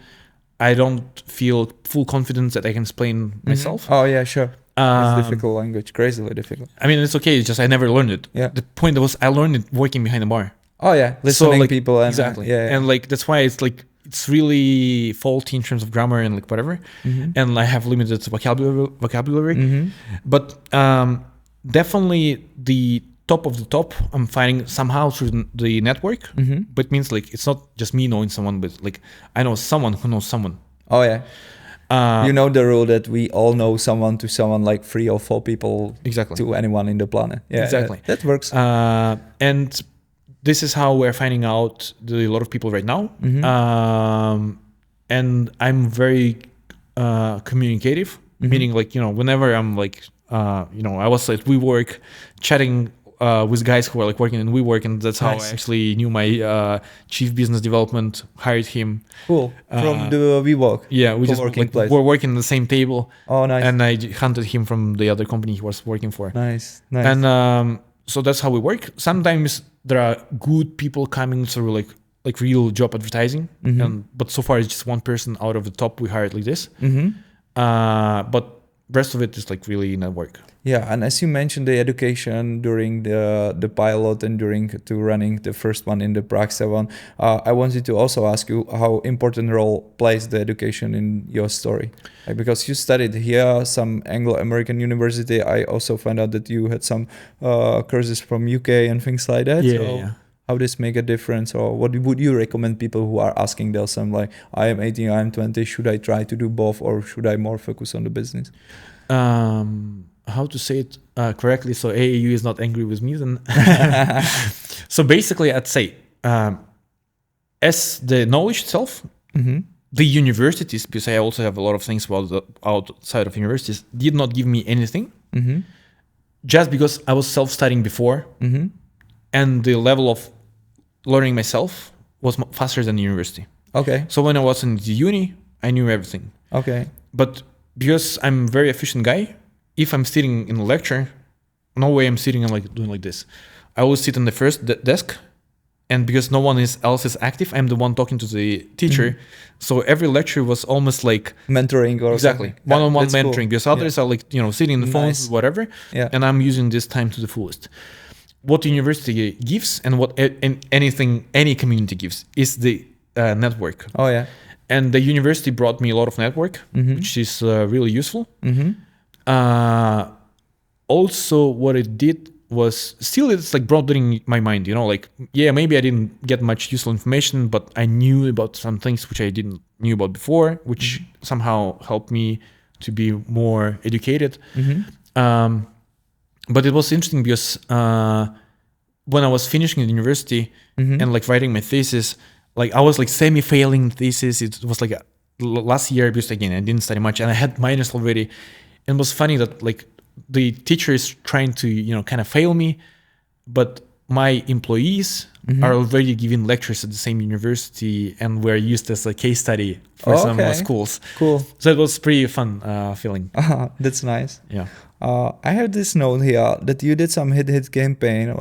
I don't feel full confidence that I can explain myself. Oh yeah, sure. It's difficult language, crazily difficult. I mean, it's okay. It's just I never learned it. Yeah. The point was I learned it working behind the bar. Oh yeah, listening like, people and exactly. Yeah. And like that's why it's like it's really faulty in terms of grammar and like whatever. And I have limited vocabulary. But definitely the top of the top I'm finding somehow through the network. But it means like it's not just me knowing someone, but like I know someone who knows someone. Oh yeah. You know the rule that we all know someone to someone, like 3 or 4 people exactly to anyone in the planet. Yeah, exactly. That works. And this is how we're finding out a lot of people right now. And I'm very communicative, meaning like, whenever I'm like, I was at WeWork chatting with guys who are like working in WeWork, and that's how I actually knew my chief business development, hired him. Cool. From the WeWork. Yeah, we just we're working on the same table. Oh, nice. And I hunted him from the other company he was working for. Nice. And so that's how we work. Sometimes there are good people coming through like real job advertising, but so far it's just one person out of the top we hired like this. But rest of it is like really network. Yeah, and as you mentioned the education during the pilot and during to running the first one in the Prague 7, I wanted to also ask you how important role plays the education in your story. Like, because you studied here, some Anglo-American university. I also found out that you had some courses from UK and things like that. Yeah. How does make a difference, or what would you recommend people who are asking themselves like, I am 18, I am 20, should I try to do both, or should I more focus on the business? How to say it correctly so AAU is not angry with me then. So basically I'd say as the knowledge itself, the universities, because I also have a lot of things outside of universities, did not give me anything just because I was self-studying before. And the level of learning myself was faster than the university. Okay. So when I was in the uni, I knew everything. Okay. But because I'm a very efficient guy, if I'm sitting in a lecture, no way I'm sitting and like doing like this. I always sit on the first desk, and because no one else is active, I'm the one talking to the teacher. So every lecture was almost like mentoring or exactly one-on-one mentoring. Cool. Because others are like sitting in the phones, whatever. Yeah. And I'm using this time to the fullest. What the university gives and what any community gives is the network. Oh yeah. And the university brought me a lot of network, which is really useful. Also, what it did was still it's like broadening my mind. Maybe I didn't get much useful information, but I knew about some things which I didn't knew about before, which somehow helped me to be more educated. But it was interesting because when I was finishing the university and like writing my thesis, like I was like semi-failing thesis. It was like last year because again I didn't study much and I had minors already. And it was funny that like the teacher is trying to kind of fail me, but my employees are already giving lectures at the same university and were used as a case study for some schools. Cool. So it was pretty fun feeling. That's nice. Yeah. I have this note here that you did some hit campaign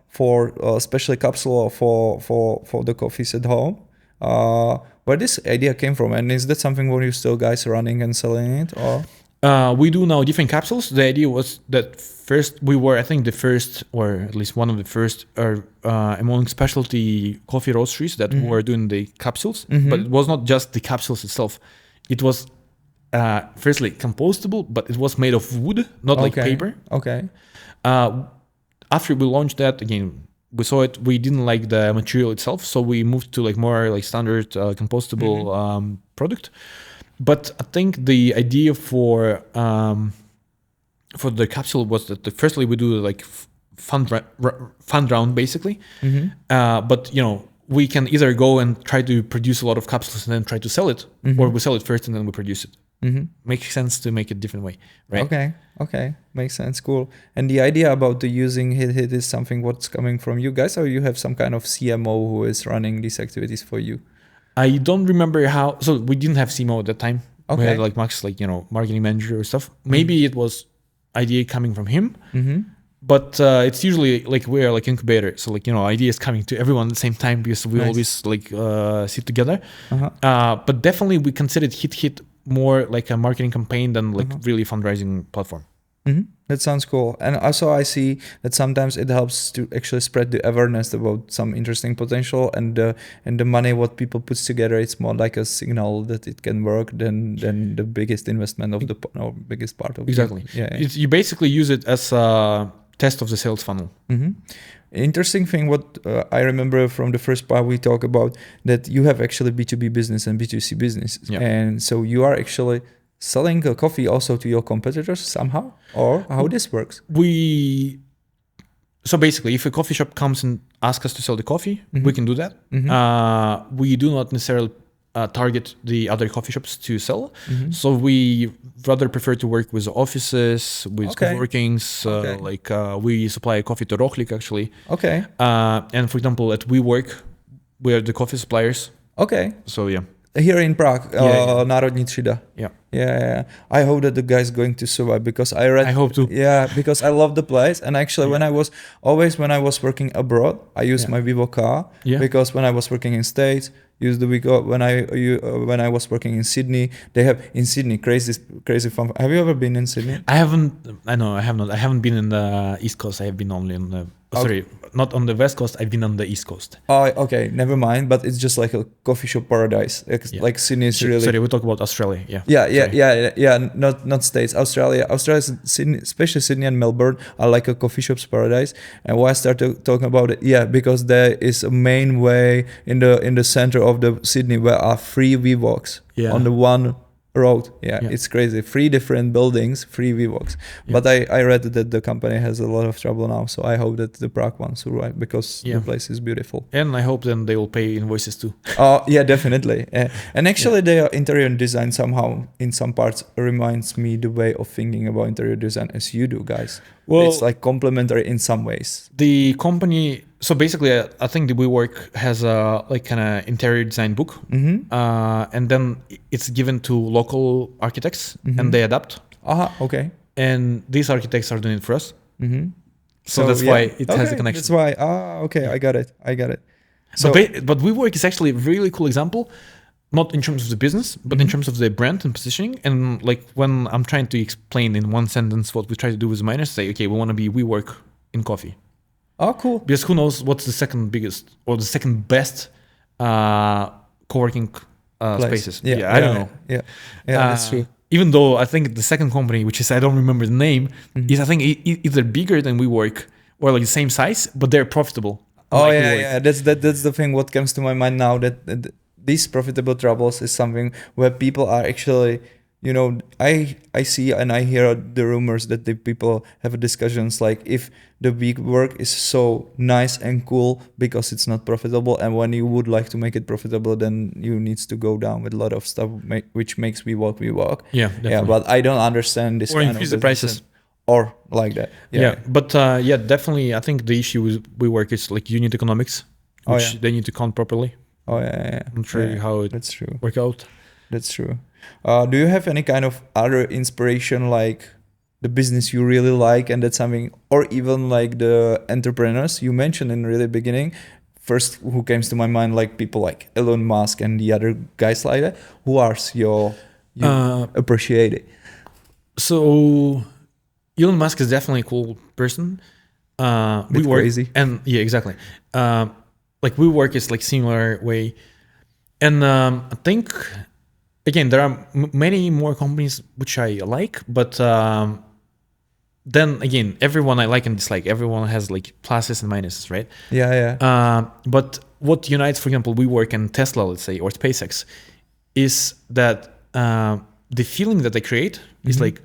for especially capsule for the coffees at home. Where this idea came from, and is that something where you still guys running and selling it, or? We do now different capsules. The idea was that first we were, I think, the first, or at least one of the first, among specialty coffee roasteries that were doing the capsules. But it was not just the capsules itself. It was firstly compostable, but it was made of wood, not like paper. Okay. After we launched that, again, we saw it. We didn't like the material itself, so we moved to like more like standard compostable product. But I think the idea for the capsule was that firstly we do like fund round basically, but we can either go and try to produce a lot of capsules and then try to sell it, or we sell it first and then we produce it. Makes sense to make it a different way, right? Okay, makes sense. Cool. And the idea about the using hit is something what's coming from you guys, or you have some kind of CMO who is running these activities for you? I don't remember how. So we didn't have CMO at that time. Okay. We had like Max, like marketing manager or stuff. Maybe it was idea coming from him, but it's usually like we're like incubator. So like ideas coming to everyone at the same time because we always like sit together. But definitely we considered hit more like a marketing campaign than like really fundraising platform. That sounds cool. And also I see that sometimes it helps to actually spread the awareness about some interesting potential, and the money what people puts together, it's more like a signal that it can work than the biggest investment of the biggest part of exactly. You basically use it as a test of the sales funnel. Interesting thing what I remember from the first part we talked about, that you have actually B2B business and B2C business, and so you are actually selling coffee also to your competitors somehow, or how this works? So basically, if a coffee shop comes and asks us to sell the coffee, we can do that. We do not necessarily target the other coffee shops to sell. So we rather prefer to work with offices, with co-workings. Like we supply coffee to Rohlik actually. And for example, at WeWork, we are the coffee suppliers. So yeah. Here in Prague, Národní třída. Yeah. I hope that the guy's going to survive, because I hope to. Yeah, because I love the place, and actually when I was working abroad, I used my Vivo car, because when I was working in States, used the Vivo. When I was working in Sydney, they have in Sydney crazy fun. Have you ever been in Sydney? I haven't. I know I have not. I haven't been in the East Coast. I have been only on the. Sorry, not on the West Coast. I've been on the East Coast. Oh, okay, never mind. But it's just like a coffee shop paradise. Like Sydney is really. Sorry, we talk about Australia. Yeah. Not States. Australia, Sydney, especially Sydney and Melbourne, are like a coffee shop's paradise. And why I started talking about it? Yeah, because there is a main way in the center of the Sydney where are 3 WeWorks on the one road. It's crazy. 3 different buildings, 3 WeWorks. But I read that the company has a lot of trouble now, so I hope that the Prague one survives, because the place is beautiful. And I hope then they will pay invoices too. Oh yeah, definitely. And actually their interior design somehow in some parts reminds me the way of thinking about interior design as you do, guys. Well, it's like complementary in some ways. The company, so basically I think the WeWork has a like kind of interior design book, and then it's given to local architects and they adapt. Okay. And these architects are doing it for us. So that's why it has a connection. That's why. Okay, I got it. So, but WeWork is actually a really cool example, not in terms of the business, but in terms of the brand and positioning. And like when I'm trying to explain in one sentence what we try to do with Miners, say, okay, we want to be WeWork in coffee. Oh, cool. Because who knows what's the second biggest or the second best co-working spaces. I don't know. Yeah, that's true. Even though I think the second company, which is, I don't remember the name, is I think either bigger than WeWork or like the same size, but they're profitable. Oh yeah. That's the thing what comes to my mind now, that these profitable troubles is something where people are actually you know, I see and I hear the rumors that the people have discussions like if the WeWork is so nice and cool because it's not profitable, and when you would like to make it profitable, then you needs to go down with a lot of stuff which makes WeWork. Yeah, definitely. Yeah, but I don't understand this. Or kind increase of the prices. Or like that. Yeah, but definitely. I think the issue with WeWork is like unit economics, which they need to count properly. Oh yeah. I'm not sure how it that's true. work out. That's true. Do you have any kind of other inspiration, like the business you really like, and that's something, or even like the entrepreneurs you mentioned in the really beginning? First, who comes to my mind, like people like Elon Musk and the other guys like that. Who are you appreciate it? So Elon Musk is definitely a cool person. WeWork, crazy. And yeah, exactly. Like WeWork is like similar way, and I think again there are many more companies which I like, but then again, everyone I like and dislike. Everyone has like pluses and minuses, right? Yeah. But what unites, for example, WeWork and Tesla, let's say, or SpaceX, is that the feeling that they create is like,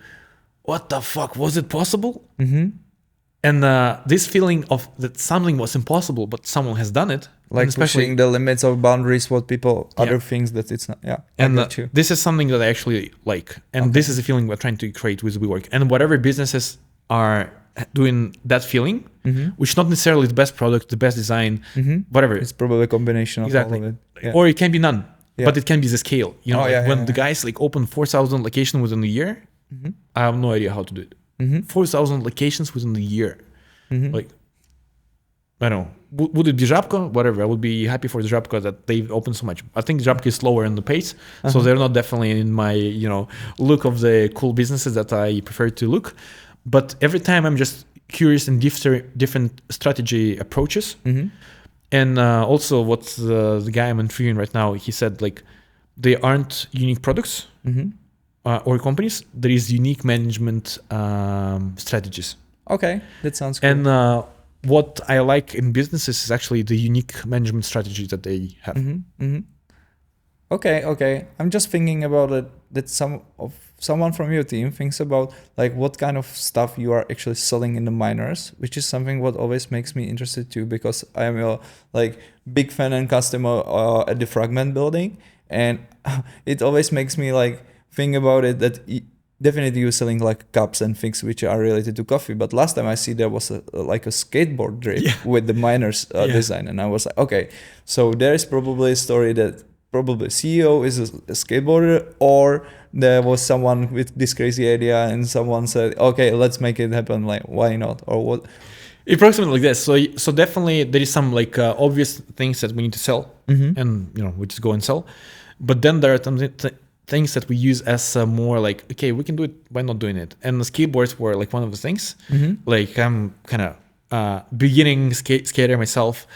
what the fuck, was it possible? And this feeling of that something was impossible, but someone has done it. Like pushing the limits of boundaries, what people, other things that it's not. Yeah, and this is something that I actually like. And this is a feeling we're trying to create with WeWork. And whatever businesses are doing that feeling, which is not necessarily the best product, the best design, whatever. It's probably a combination of all of it. Yeah. Or it can be none, but it can be the scale. You know, when the guys like open 4,000 locations within a year, I have no idea how to do it. 4,000 locations within a year. Like, I don't know. Would it be Żabka? Whatever. I would be happy for the Żabka that they've opened so much. I think Żabka is slower in the pace, so they're not definitely in my look of the cool businesses that I prefer to look. But every time I'm just curious in different strategy approaches. And also what the guy I'm interviewing right now, he said like they aren't unique products or companies. There is unique management strategies. Okay, that sounds cool. And what I like in businesses is actually the unique management strategies that they have. Okay. I'm just thinking about it, that someone from your team thinks about like what kind of stuff you are actually selling in the miners, which is something what always makes me interested too, because I am a like big fan and customer at the Fragment building, and it always makes me like think about it that definitely you're selling like cups and things which are related to coffee. But last time I see there was a skateboard drip with the miners design, and I was like, okay, so there is probably a story that probably CEO is a skateboarder, or there was someone with this crazy idea and someone said, okay, let's make it happen. Like, why not? Or what? Approximately like this. So definitely there is some like obvious things that we need to sell, and we just go and sell. But then there are things that we use as more like, okay, we can do it, why not doing it? And the skateboards were like one of the things. Like I'm kind of beginning skater myself,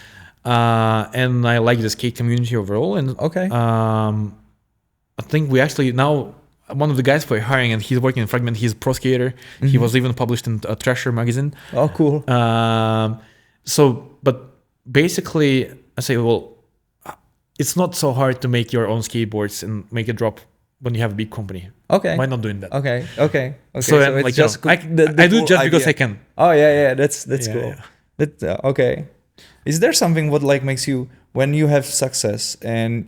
and I like the skate community overall. And I think we actually now, one of the guys we're hiring, and he's working in Fragment, he's a pro skater. He was even published in Thrasher magazine. Oh, cool. But basically I say, well, it's not so hard to make your own skateboards and make a drop when you have a big company. Okay. Why not doing that? Okay. So it's like, just I do it just because I can. Oh yeah. That's cool. Yeah. Okay. Is there something what like makes you, when you have success and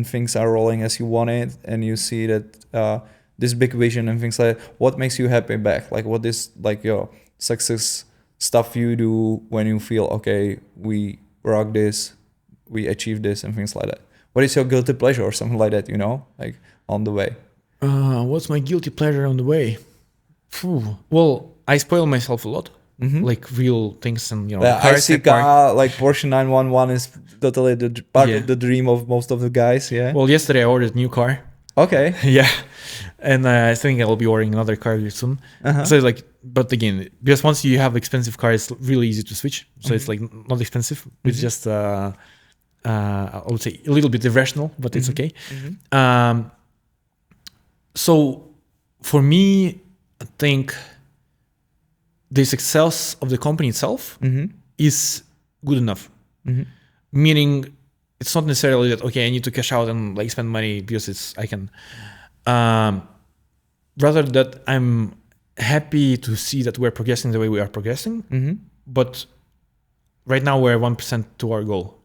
things are rolling as you want it, and you see that this big vision and things like that, what makes you happy back? Like what is like your success stuff you do when you feel, okay, we rock this, we achieve this and things like that? What is your guilty pleasure or something like that, like on the way? What's my guilty pleasure on the way? Well, I spoil myself a lot. Like real things, and I see car like Porsche 911 is totally the part of the dream of most of the guys. Yeah. Well, yesterday I ordered a new car. Okay. Yeah, and I think I'll be ordering another car very soon. So like, but again, because once you have expensive car, it's really easy to switch. So it's like not expensive. It's just I would say a little bit irrational, but it's okay. So for me, I think the success of the company itself is good enough. Meaning it's not necessarily that, okay, I need to cash out and like spend money because I can. rather that I'm happy to see that we're progressing the way we are progressing, but right now we're 1% to our goal.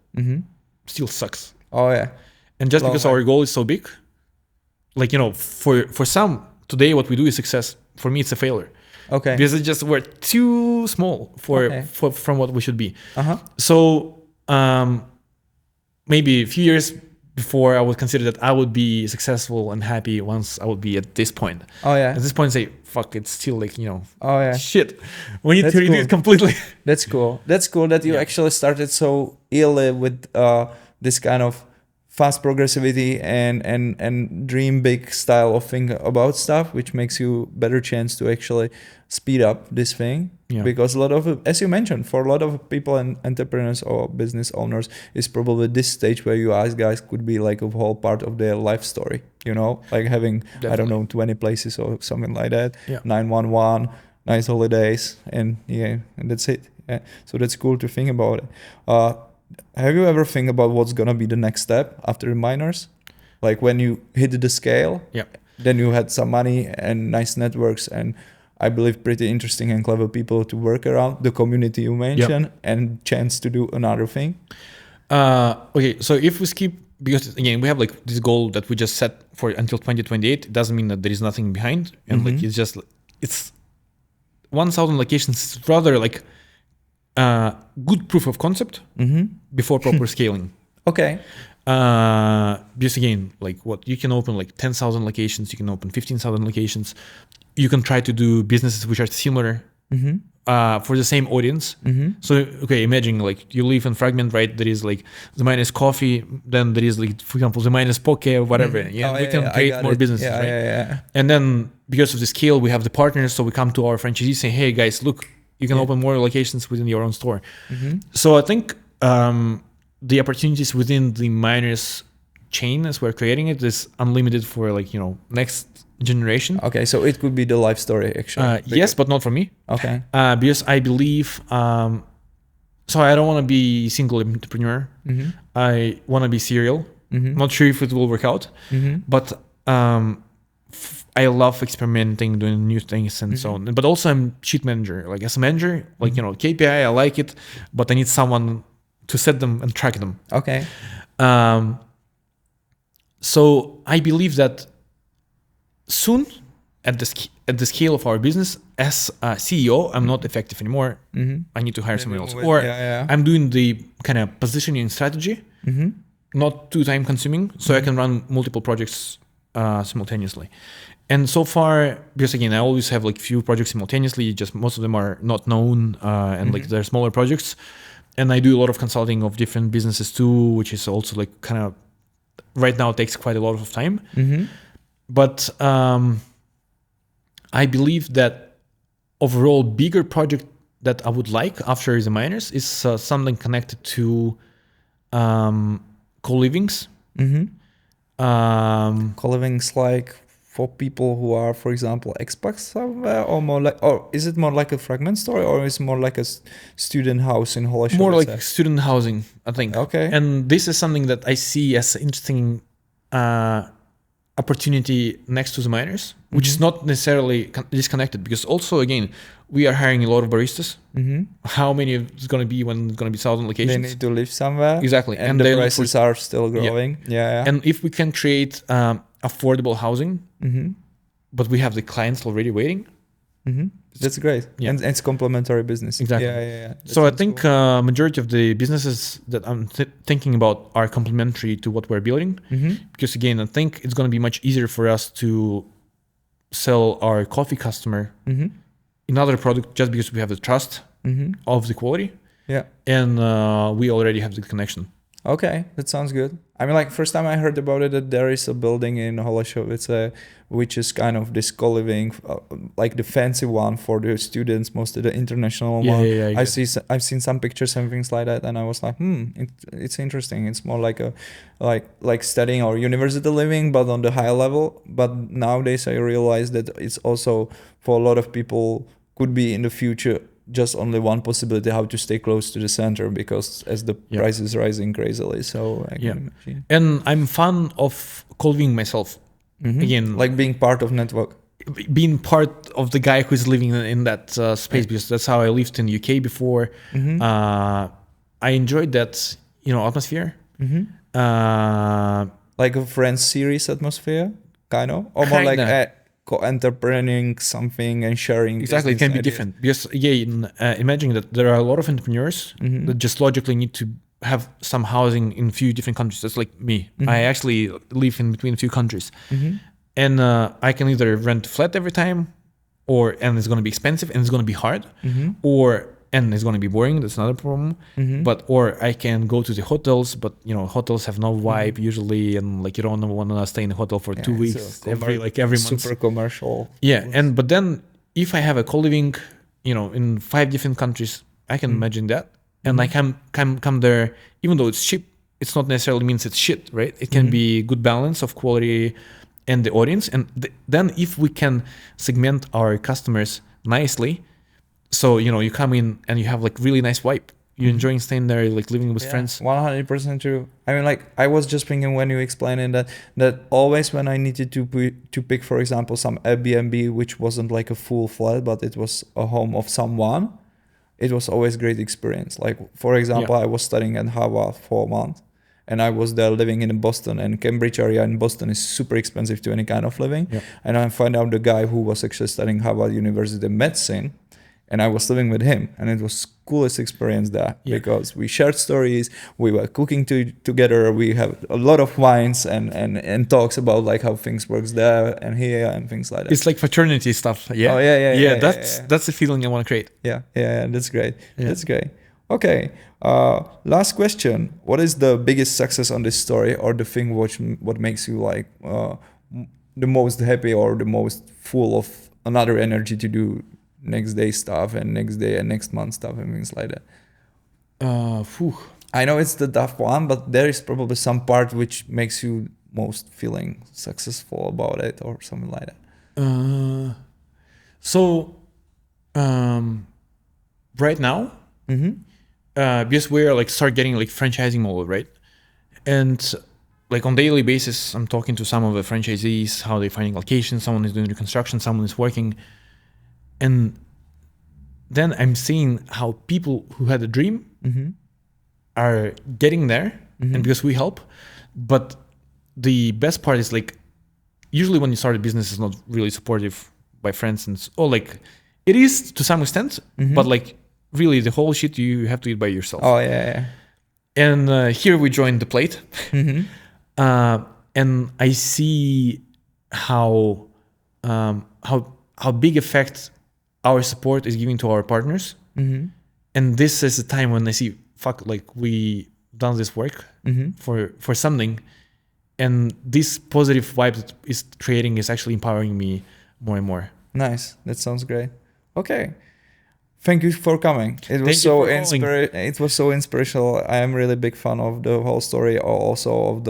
Still sucks. Oh yeah. And just because our goal is so big, like, for some, today what we do is success. For me, it's a failure. Okay. Because we're too small from what we should be. So maybe a few years before, I would consider that I would be successful and happy once I would be at this point. Oh yeah. At this point, say, fuck, it's still like, Oh yeah. shit. We need to redo it completely. That's cool. That's cool that you actually started so early with this kind of fast progressivity and dream big style of thing about stuff, which makes you better chance to actually speed up this thing. Yeah. Because a lot of, as you mentioned, for a lot of people and entrepreneurs or business owners, is probably this stage where you ask guys could be like a whole part of their life story, like having, I don't know, 20 places or something like that, 911, nice holidays, and that's it. Yeah. So that's cool to think about it. Have you ever think about what's gonna be the next step after Miners? Like when you hit the scale, then you had some money and nice networks and I believe pretty interesting and clever people to work around, the community you mentioned, and chance to do another thing. Okay, so if we skip, because again, we have like this goal that we just set for until 2028, it doesn't mean that there is nothing behind. And like, it's 1,000 locations, rather like good proof of concept before proper scaling. Okay. Because again, like what you can open like 10,000 locations, you can open 15,000 locations. You can try to do businesses which are similar for the same audience. So, okay, imagine like you live in Fragment, right? There is like the Miners Coffee, then there is like, for example, the Miners Poke or whatever. We can create more businesses, right? And then because of the scale, we have the partners. So we come to our franchisees saying, hey guys, look, you can open more locations within your own store. So I think the opportunities within the Miners chain as we're creating it is unlimited for like, next generation. Okay, so it could be the life story actually. Yes, but not for me. Okay. Because I believe, so I don't want to be single entrepreneur. I want to be serial. Not sure if it will work out, but I love experimenting, doing new things and so on. But also I'm sheet manager. Like as a manager, like, KPI, I like it, but I need someone to set them and track them. Okay. So I believe that soon, at the scale of our business, as a CEO, I'm not effective anymore. I need to hire someone else. Or I'm doing the kind of positioning strategy, not too time consuming, so I can run multiple projects simultaneously. And so far, because again, I always have like few projects simultaneously, just most of them are not known and like they're smaller projects. And I do a lot of consulting of different businesses too, which is also like kind of right now takes quite a lot of time. But I believe that overall bigger project that I would like after the Miners is something connected to co-livings. Co-livings like for people who are, for example, expats somewhere, or more like, or is it more like a Fragment story, or is it more like a student house in Holešovice? More like student housing, I think. Okay. And this is something that I see as an interesting opportunity next to the Miners, which is not necessarily disconnected, because also, again, we are hiring a lot of baristas. How many is going to be when it's going to be 1,000 locations? They need to live somewhere. Exactly. And the prices are still growing. Yeah. And if we can create affordable housing, but we have the clients already waiting. That's great. And it's complementary business. Exactly. Yeah. So I think majority of the businesses that I'm thinking about are complementary to what we're building. Because again, I think it's going to be much easier for us to sell our coffee customer another product just because we have the trust of the quality. Yeah. And we already have the connection. Okay, that sounds good. I mean, like first time I heard about it, that there is a building in Holešovice, which is kind of this co-living, like the fancy one for the students, most of the international one. Yeah. I've seen some pictures and things like that, and I was like, it's interesting. It's more like a like studying or university living, but on the high level. But nowadays I realize that it's also for a lot of people could be in the future just only one possibility how to stay close to the center, because as the price is rising crazily. So I can imagine. And I'm fan of co-living myself. Again, like being part of network. being part of the guy who's living in that space, because that's how I lived in the UK before. I enjoyed that, atmosphere. Like a Friends series atmosphere, kind of, or more like co-entrepreneuring something and sharing. Exactly, it can be different because imagine that there are a lot of entrepreneurs that just logically need to have some housing in a few different countries. That's like me. I actually live in between a few countries, and I can either rent a flat every time, and it's going to be expensive and it's going to be hard, and it's going to be boring. That's another problem. Or I can go to the hotels, but hotels have no vibe usually, and like you don't want to stay in a hotel for 2 weeks every month. Super commercial. Yeah, but then if I have a co-living, in 5 different countries, I can imagine that, and I can come there, even though it's cheap. It's not necessarily means it's shit, right? It can be good balance of quality and the audience, and then if we can segment our customers nicely. So, you come in and you have like really nice vibe. You're enjoying staying there, like living with friends. 100% true. I mean, like I was just thinking when you explained that always when I needed to pick, for example, some Airbnb, which wasn't like a full flat, but it was a home of someone, it was always great experience. Like, for example, I was studying at Harvard for a month and I was there living in Boston, and Cambridge area in Boston is super expensive to any kind of living. And I find out the guy who was actually studying Harvard University medicine, and I was living with him, and it was coolest experience there because we shared stories, we were cooking together, we have a lot of wines and talks about like how things works there and here and things like that. It's like fraternity stuff. Yeah. Oh yeah. That's the feeling I want to create. Yeah, that's great. Yeah. That's great. Okay. Last question. What is the biggest success on this story, or the thing what makes you like the most happy or the most full of another energy to do next day stuff and next day and next month stuff and things like that? I know it's the tough one, but there is probably some part which makes you most feeling successful about it or something like that. Right now, because we're like start getting like franchising mode, right? And like on daily basis, I'm talking to some of the franchisees, how they're finding locations, someone is doing reconstruction, someone is working. And then I'm seeing how people who had a dream are getting there, and because we help. But the best part is like, usually when you start a business, it's not really supportive by friends, and like it is to some extent, but like really the whole shit you have to eat by yourself. Oh yeah. And here we joined the plate, and I see how big effect our support is giving to our partners. And this is the time when I see, like we done this work for something, and this positive vibe that is creating is actually empowering me more and more. Nice. That sounds great. Okay. Thank you for coming. It was so inspirational. I am really big fan of the whole story, also of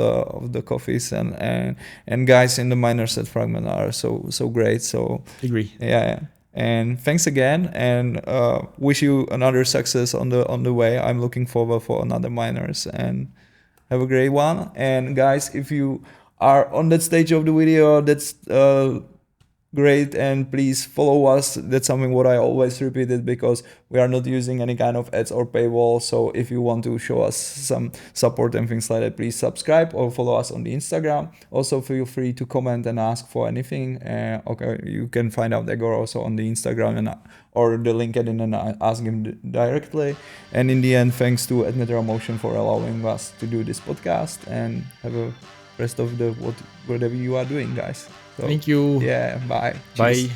the coffees and guys in the Miners at Fragment are so great. So agree. Yeah. And thanks again, and wish you another success on the way. I'm looking forward for another Miners, and have a great one. And guys, if you are on that stage of the video, that's great, and please follow us. That's something what I always repeated, because we are not using any kind of ads or paywall. So if you want to show us some support and things like that, please subscribe or follow us on the Instagram. Also feel free to comment and ask for anything. Okay, you can find out Egor also on the Instagram or the LinkedIn and ask him directly. And in the end, thanks to Etnetera Motion for allowing us to do this podcast, and have a rest of whatever you are doing, guys. So, thank you. Yeah, bye. Bye. Cheers.